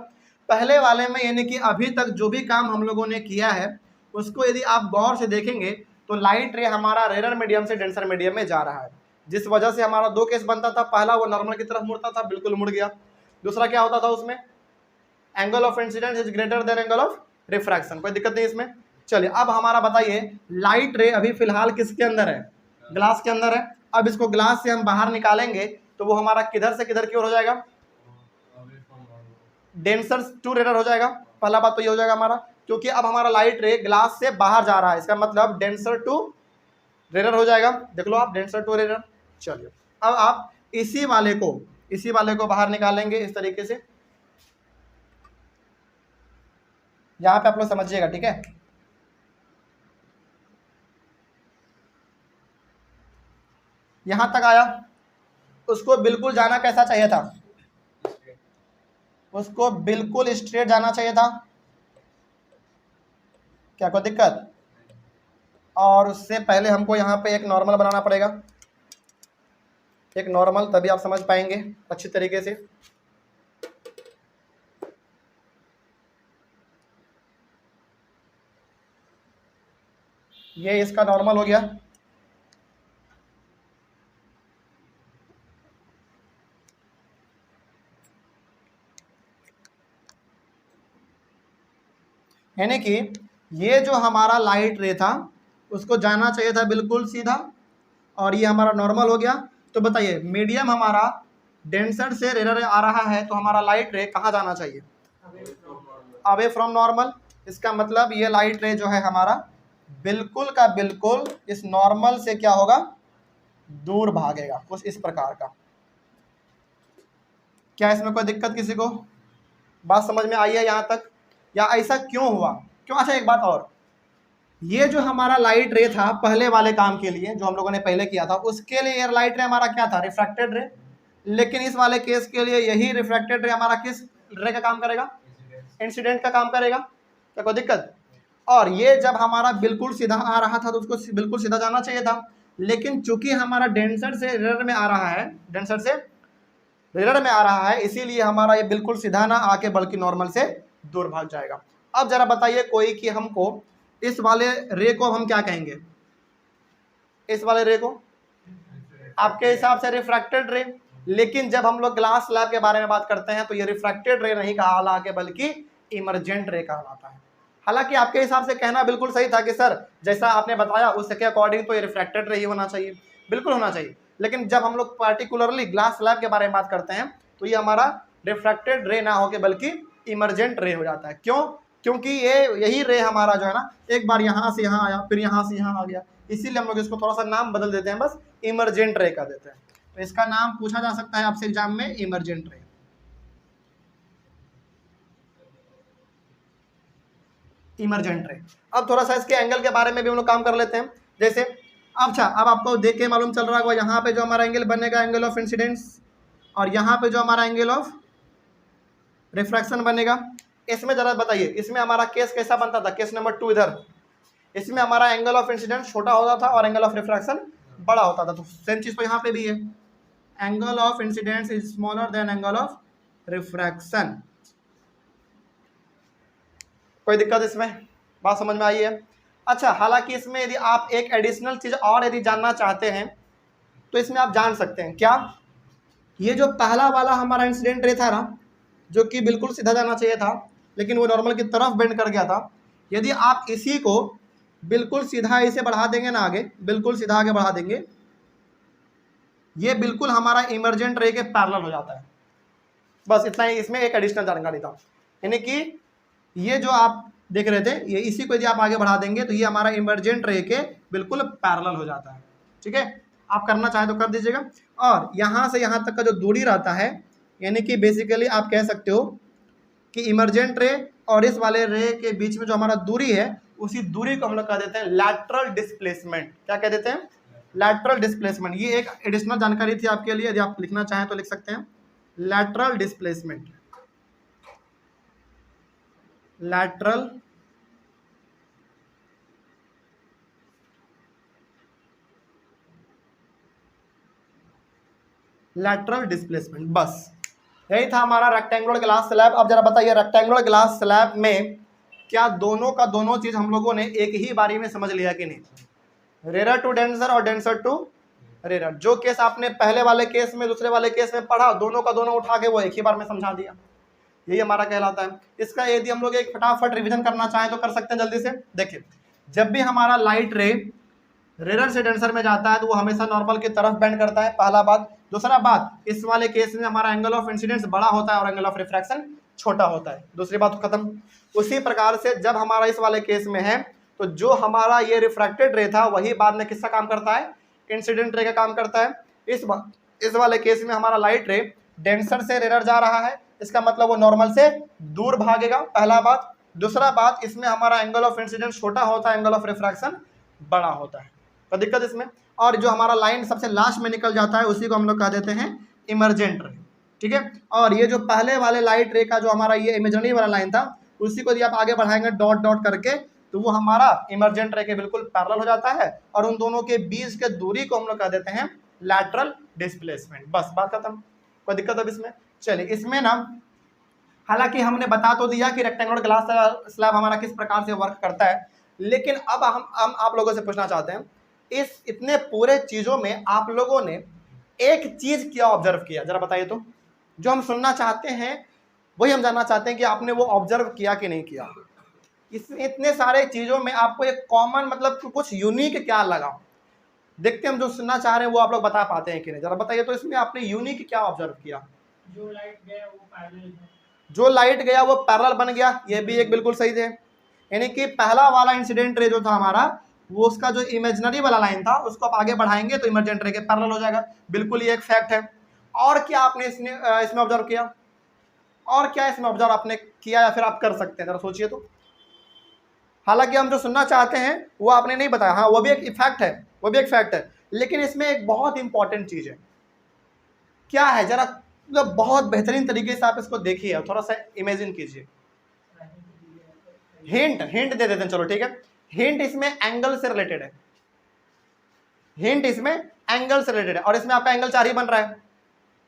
पहले वाले में यानी कि अभी तक जो भी काम हम लोगों ने किया है उसको यदि आप गौर से देखेंगे तो लाइट रे हमारा रेयर मीडियम से डेंसर मीडियम में जा रहा है, जिस वजह से हमारा दो केस बनता था। पहला वो नॉर्मल की तरफ मुड़ता था, बिल्कुल मुड़ गया। दूसरा क्या होता था उसमें? Angle of incidence is greater than angle of refraction. कोई दिक्कत नहीं इसमें। चलिए अब हमारा बताइए, लाइट रे अभी फिलहाल किसके अंदर है? ग्लास के अंदर है। अब इसको ग्लास से हम बाहर निकालेंगे तो वो हमारा किधर से किधर की ओर हो जाएगा? डेंसर टू रेयर हो जाएगा। पहला बात तो ये हो जाएगा हमारा, क्योंकि अब हमारा लाइट रे ग्लास से बाहर जा रहा है, इसका मतलब डेंसर टू रेयर हो जाएगा। देख लो आप, डेंसर टू रेयर। चलिए अब आप इसी वाले को बाहर निकालेंगे इस तरीके से। यहां पे आप लोग समझिएगा, ठीक है? यहां तक आया। उसको बिल्कुल जाना कैसा चाहिए था? उसको बिल्कुल स्ट्रेट जाना चाहिए था। क्या कोई दिक्कत? और उससे पहले हमको यहाँ पे एक नॉर्मल बनाना पड़ेगा, एक नॉर्मल, तभी आप समझ पाएंगे अच्छी तरीके से। ये इसका नॉर्मल हो गया। यानी कि ये जो हमारा लाइट रे था उसको जाना चाहिए था बिल्कुल सीधा, और ये हमारा नॉर्मल हो गया। तो बताइए मीडियम हमारा डेंसर से रेयर आ रहा है तो हमारा लाइट रे कहाँ जाना चाहिए? Away from normal. इसका मतलब ये लाइट रे जो है हमारा बिल्कुल का बिल्कुल इस नॉर्मल से क्या होगा? दूर भागेगा, कुछ इस प्रकार का। क्या इसमें कोई दिक्कत किसी को? बात समझ में आई है यहाँ तक? या ऐसा क्यों हुआ? क्यों? अच्छा एक बात और, ये जो हमारा लाइट रे था पहले वाले काम के लिए जो हम लोगों ने पहले किया था, उसके लिए ये लाइट रे हमारा क्या था? रिफ्रैक्टेड रे। लेकिन इस वाले केस के लिए यही रिफ्रैक्टेड रे हमारा किस रे का काम करेगा? इंसिडेंट का काम करेगा। क्या कोई दिक्कत? और ये जब हमारा बिल्कुल सीधा आ रहा था तो उसको बिल्कुल सीधा जाना चाहिए था, लेकिन चूंकि हमारा डेंसर से रेयर में आ रहा है, डेंसर से रेयर में आ रहा है, इसीलिए हमारा ये बिल्कुल सीधा ना आके बल्कि नॉर्मल से दूर भाग जाएगा। अब जरा बताइए कोई कि हमको इस वाले रे को हम क्या कहेंगे? इस वाले रे को आपके हिसाब से रिफ्रैक्टेड रे, लेकिन जब हम लोग ग्लास स्लैब के बारे में बात करते हैं तो ये रिफ्रैक्टेड रे नहीं कहलाके बल्कि इमरजेंट रे कहलाता है। हालांकि आपके हिसाब से कहना बिल्कुल सही था कि सर जैसा आपने बताया उसके अकॉर्डिंग तो ये रिफ्रैक्टेड रे ही होना चाहिए, बिल्कुल होना चाहिए। लेकिन जब हम लोग पार्टिकुलरली ग्लास स्लैब के बारे में बात करते हैं तो ये हमारा रिफ्रैक्टेड रे ना होके बल्कि इमरजेंट रे हो जाता है। क्यों? क्योंकि ये यही रे हमारा जो है ना एक बार यहाँ से यहाँ आया फिर यहाँ से यहाँ आ गया, इसीलिए हम लोग इसको थोड़ा सा नाम बदल देते हैं, बस इमरजेंट रे कर देते हैं। तो इसका नाम पूछा जा सकता है आपसे एग्जाम में, इमरजेंट रे। Emergent ray. अब थोड़ा सा इसके एंगल के बारे में भी हम लोग काम कर लेते हैं। जैसे अच्छा, अब आपको देख के मालूम चल रहा होगा यहाँ पे जो हमारा एंगल बनेगा एंगल ऑफ इंसिडेंस, और यहाँ पे जो हमारा एंगल ऑफ रिफ्रैक्शन बनेगा। इसमें जरा बताइए इसमें हमारा केस कैसा बनता था? केस नंबर 2 इधर, इसमें हमारा एंगल ऑफ इंसिडेंस छोटा होता था और एंगल ऑफ रिफ्रैक्शन बड़ा होता था। तो सेम चीज तो यहाँ पे भी है, angle of incidence is smaller than angle of refraction. कोई दिक्कत इसमें? बात समझ में आई है? अच्छा, हालांकि इसमें यदि आप एक एडिशनल चीज और यदि जानना चाहते हैं तो इसमें आप जान सकते हैं। क्या? ये जो पहला वाला हमारा इंसिडेंट रे था ना, जो कि बिल्कुल सीधा जाना चाहिए था लेकिन वो नॉर्मल की तरफ बेंड कर गया था, यदि आप इसी को बिल्कुल सीधा इसे बढ़ा देंगे ना आगे, बिल्कुल सीधा आगे बढ़ा देंगे, ये बिल्कुल हमारा इमरजेंट रे के पैरेलल हो जाता है। बस इतना ही इसमें एक एडिशनल जानकारी था, यानी कि ये जो आप देख रहे थे ये इसी को यदि आप आगे बढ़ा देंगे तो ये हमारा इमरजेंट रे के बिल्कुल पैरेलल हो जाता है। ठीक है, आप करना चाहे तो कर दीजिएगा। और यहाँ से यहाँ तक का जो दूरी रहता है, यानी कि बेसिकली आप कह सकते हो कि इमरजेंट रे और इस वाले रे के बीच में जो हमारा दूरी है उसी दूरी को हम लोग कह देते हैं लैटरल डिस्प्लेसमेंट। क्या कह देते हैं? Lateral displacement. ये एक एडिशनल जानकारी थी आपके लिए, यदि आप लिखना चाहें तो लिख सकते हैं lateral displacement. Lateral lateral displacement, बस यही था हमारा रेक्टेंगुलर ग्लास स्लैब। अब जरा बताइए रेक्टेंगुलर ग्लास स्लैब में क्या दोनों का दोनों चीज हम लोगों ने एक ही बारी में समझ लिया कि नहीं? रेयर टू डेंसर और डेंसर टू रेयर, जो केस आपने पहले वाले केस में दूसरे वाले केस में पढ़ा, दोनों का दोनों उठा के वो एक ही बार में समझा दिया, यही हमारा कहलाता है। इसका यदि हम लोग एक फटाफट रिवीजन करना चाहें तो कर सकते हैं जल्दी से। देखिए, जब भी हमारा लाइट रे रेयर से डेंसर में जाता है तो वो हमेशा नॉर्मल की तरफ बेंड करता है, पहला बात। दूसरा बात, इस वाले केस में हमारा एंगल ऑफ इंसिडेंस बड़ा होता है और एंगल ऑफ रिफ्रैक्शन छोटा होता है, दूसरी बात खत्म। उसी प्रकार से जब हमारा इस वाले केस में है तो जो हमारा ये रिफ्रैक्टेड रे था वही बाद में किसका काम करता है? इंसिडेंट रे का काम करता है। इस वाले केस में हमारा लाइट रे डेंसर से रेयर जा रहा है, इसका मतलब वो नॉर्मल से दूर भागेगा, पहला बात। दूसरा बात, इसमें हमारा एंगल ऑफ इंसिडेंस छोटा होता है, एंगल ऑफ रिफ्रैक्शन बड़ा होता है। तो दिक्कत इसमें। और जो हमारा लाइन सबसे लास्ट में निकल जाता है उसी को हम लोग कह देते हैं इमरजेंट रे। ठीक है, और ये जो पहले वाले लाइट रे का जो हमारा ये इमेजिनरी वाला लाइन था उसी को यदि आप आगे बढ़ाएंगे डॉट डॉट करके तो वो हमारा इमरजेंट रे के बिल्कुल पैरेलल हो जाता है, और उन दोनों के बीच के दूरी को हम लोग कह देते हैं लैटरल डिस्प्लेसमेंट। बस बात खत्म। कोई दिक्कत अब इसमें? चलिए, इसमें ना हालांकि हमने बता तो दिया कि रेक्टेंगुलर ग्लास स्लैब हमारा किस प्रकार से वर्क करता है, लेकिन अब हम आप लोगों से पूछना चाहते हैं इस इतने पूरे चीजों में आप लोगों ने एक चीज क्या ऑब्जर्व किया? जरा बताइए तो। जो हम सुनना चाहते हैं वही हम जानना चाहते हैं कि आपने वो ऑब्जर्व किया कि नहीं किया। इस इतने सारे चीजों में आपको एक कॉमन मतलब कुछ यूनिक क्या लगा? देखते हैं हम जो सुनना चाह रहे हैं वो आप लोग बता पाते हैं कि नहीं, जरा बताइए। तो इसमें आपने यूनिक क्या ऑब्जर्व किया? जो लाइट गया वो पैरेलल है। जो लाइट गया वो पैरेलल बन गया, ये भी एक बिल्कुल सही थे। यानी कि पहला वाला इंसिडेंट रे जो था हमारा, वो उसका जो इमेजिनरी वाला लाइन था उसको आप आगे बढ़ाएंगे तो इमरजेंट रे के पैरेलल हो जाएगा। बिल्कुल ये एक फैक्ट है। और क्या आपने इसमें ऑब्जर्व किया? और क्या इसमें ऑब्जर्व आपने किया या फिर आप कर सकते हैं, जरा सोचिए तो। हालांकि हम जो सुनना चाहते हैं वो आपने नहीं बताया, हाँ वो भी एक फैक्ट है, वो भी एक फैक्ट है, लेकिन इसमें एक बहुत इंपॉर्टेंट चीज है। क्या है, जरा मतलब बहुत बेहतरीन तरीके से आप इसको देखिए और थोड़ा सा इमेजिन कीजिए। हिंट हिंट दे देते हैं, चलो ठीक है। हिंट इसमें एंगल से रिलेटेड है, हिंट इसमें एंगल से रिलेटेड है, और इसमें आपका एंगल 4 ही बन रहा है,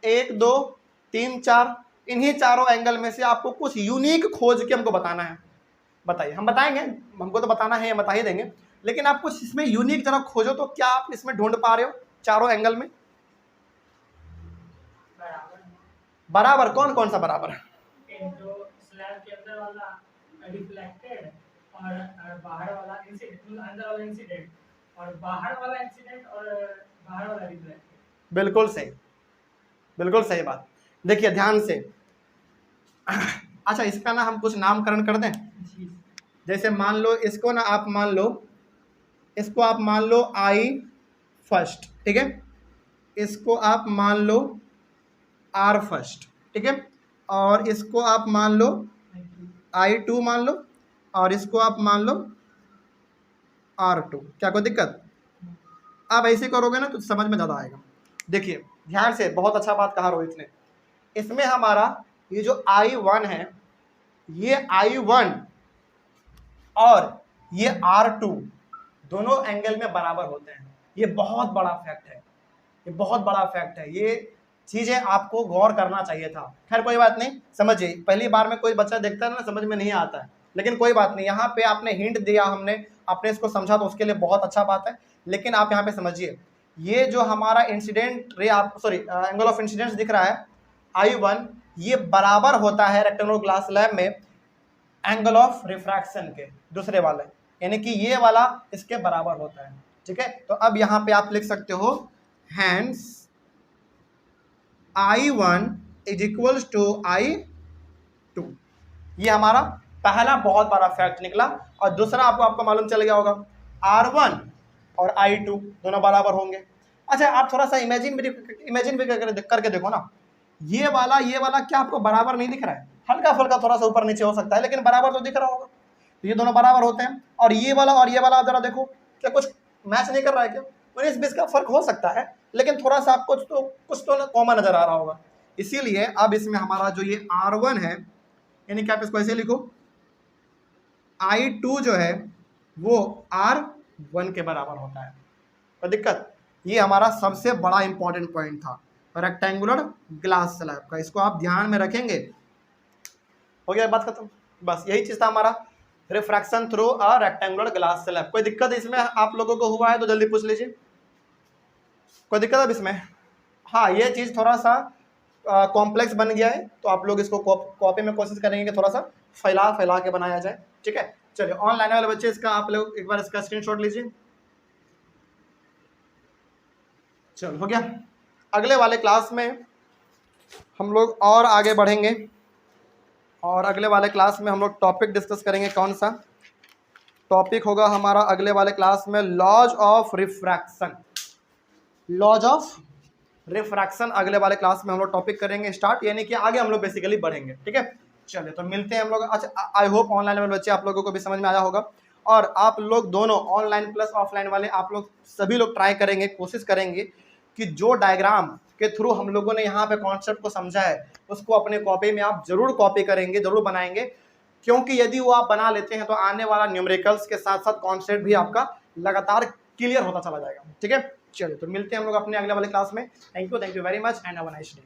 1 2 3 4। इन्हीं चारों एंगल में से आपको कुछ यूनिक खोज के हमको बताना है। बताइए, हम बताएंगे, हमको तो बताना है, बता ही देंगे, लेकिन आप कुछ इसमें यूनिक जरा खोजो तो क्या आप इसमें ढूंढ पा रहे हो चारों एंगल में? बराबर कौन कौन सा बराबर? जो स्लैब के अंदर वाला रिफ्लेक्टेड और बाहर वाला इंसिडेंट, अंदर वाला इंसिडेंट और बाहर वाला इंसिडेंट और बाहर वाला रिफ्लेक्टेड। बिल्कुल सही, बिल्कुल सही बात। देखिए ध्यान से। अच्छा, इसका ना हम कुछ नामकरण कर दें। जैसे मान लो इसको ना आप मान लो, इसको आप मान लो आई फर्स्ट, ठीक है, इसको आप मान लो आर फर्स्ट, ठीक है, और इसको आप मान लो आई टू मान लो, और इसको आप मान लो आर टू। क्या कोई दिक्कत? आप ऐसे करोगे ना तो समझ में ज़्यादा आएगा। देखिए ध्यान से, बहुत अच्छा बात कहा रोहित ने। इसमें हमारा ये जो I1 है, ये I1 और ये R2 दोनों एंगल में बराबर होते हैं। ये बहुत बड़ा फैक्ट है, ये बहुत बड़ा फैक्ट है। ये चीज़ें आपको गौर करना चाहिए था। खैर कोई बात नहीं, समझिए, पहली बार में कोई बच्चा देखता है ना, समझ में नहीं आता है, लेकिन कोई बात नहीं, यहाँ पे आपने हिंट दिया, आपने इसको समझा तो उसके लिए बहुत अच्छा बात है। लेकिन आप यहाँ पे समझिए, ये जो हमारा इंसिडेंट रे आप एंगल ऑफ इंसिडेंस दिख रहा है I1, ये बराबर होता है रेक्टेंगुलर ग्लास स्लैब में एंगल ऑफ रिफ्रैक्शन के दूसरे वाले, यानी कि ये वाला इसके बराबर होता है, ठीक है। तो अब यहाँ पे आप लिख सकते हो hence I1 is equals to I2। ये हमारा पहला बहुत बड़ा फैक्ट निकला। और दूसरा आपको मालूम चल गया होगा, R1 और I2 दोनों बराबर होंगे। अच्छा, आप थोड़ा सा इमेजिन भी करके देखो ना, ये वाला क्या आपको बराबर नहीं दिख रहा है? हल्का फुल्का थोड़ा सा ऊपर नीचे हो सकता है, लेकिन बराबर तो दिख रहा होगा। तो ये दोनों बराबर होते हैं। और ये वाला जरा देखो, क्या कुछ मैच नहीं कर रहा है क्या? 19-20 का फर्क हो सकता है, लेकिन थोड़ा सा आपको कुछ तो कॉमन नजर आ रहा होगा। इसीलिए अब इसमें हमारा जो ये R1 है, यानी कि आप इसको ऐसे लिखो, I2 जो है वो R1 के बराबर होता है। कोई दिक्कत? ये हमारा सबसे बड़ा इंपॉर्टेंट पॉइंट था रेक्टेंगुलर ग्लास स्लैब का, इसको आप ध्यान में रखेंगे। हो गया, बात खत्म। बस यही चीज था हमारा, refraction through a rectangular glass slab. कोई दिक्कत इसमें आप लोगों को हुआ है तो जल्दी पूछ लीजिए, कोई दिक्कत अब इसमें? हाँ, ये चीज थोड़ा सा कॉम्प्लेक्स बन गया है, तो आप लोग इसको कॉपी में कोशिश करेंगे कि थोड़ा सा फैला के बनाया जाए, ठीक है। चलिए, ऑनलाइन वाले बच्चे इसका आप लोग एक बार इसका स्क्रीनशॉट लीजिए। चलो, हो गया। अगले वाले क्लास में हम लोग और आगे बढ़ेंगे, और अगले वाले क्लास में हम लोग टॉपिक डिस्कस करेंगे। कौन सा टॉपिक होगा हमारा अगले वाले क्लास में? Laws of refraction. Laws of refraction अगले वाले क्लास में हम लोग टॉपिक करेंगे स्टार्ट, यानी कि आगे हम लोग बेसिकली बढ़ेंगे, ठीक है। चलिए, तो मिलते हैं हम लोग। अच्छा, आई होप ऑनलाइन वाले बच्चे आप लोगों को भी समझ में आया होगा, और आप लोग दोनों ऑनलाइन प्लस ऑफलाइन वाले आप लोग सभी लोग ट्राई करेंगे, कोशिश करेंगे कि जो डायग्राम के थ्रू हम लोगों ने यहाँ पे कॉन्सेप्ट को समझा है उसको अपने कॉपी में आप जरूर कॉपी करेंगे, जरूर बनाएंगे, क्योंकि यदि वो आप बना लेते हैं तो आने वाला न्यूमेरिकल्स के साथ साथ कॉन्सेप्ट भी आपका लगातार क्लियर होता चला जाएगा, ठीक है। चलिए, तो मिलते हैं हम लोग अपने अगले वाले क्लास में। Thank you very much and have a nice day.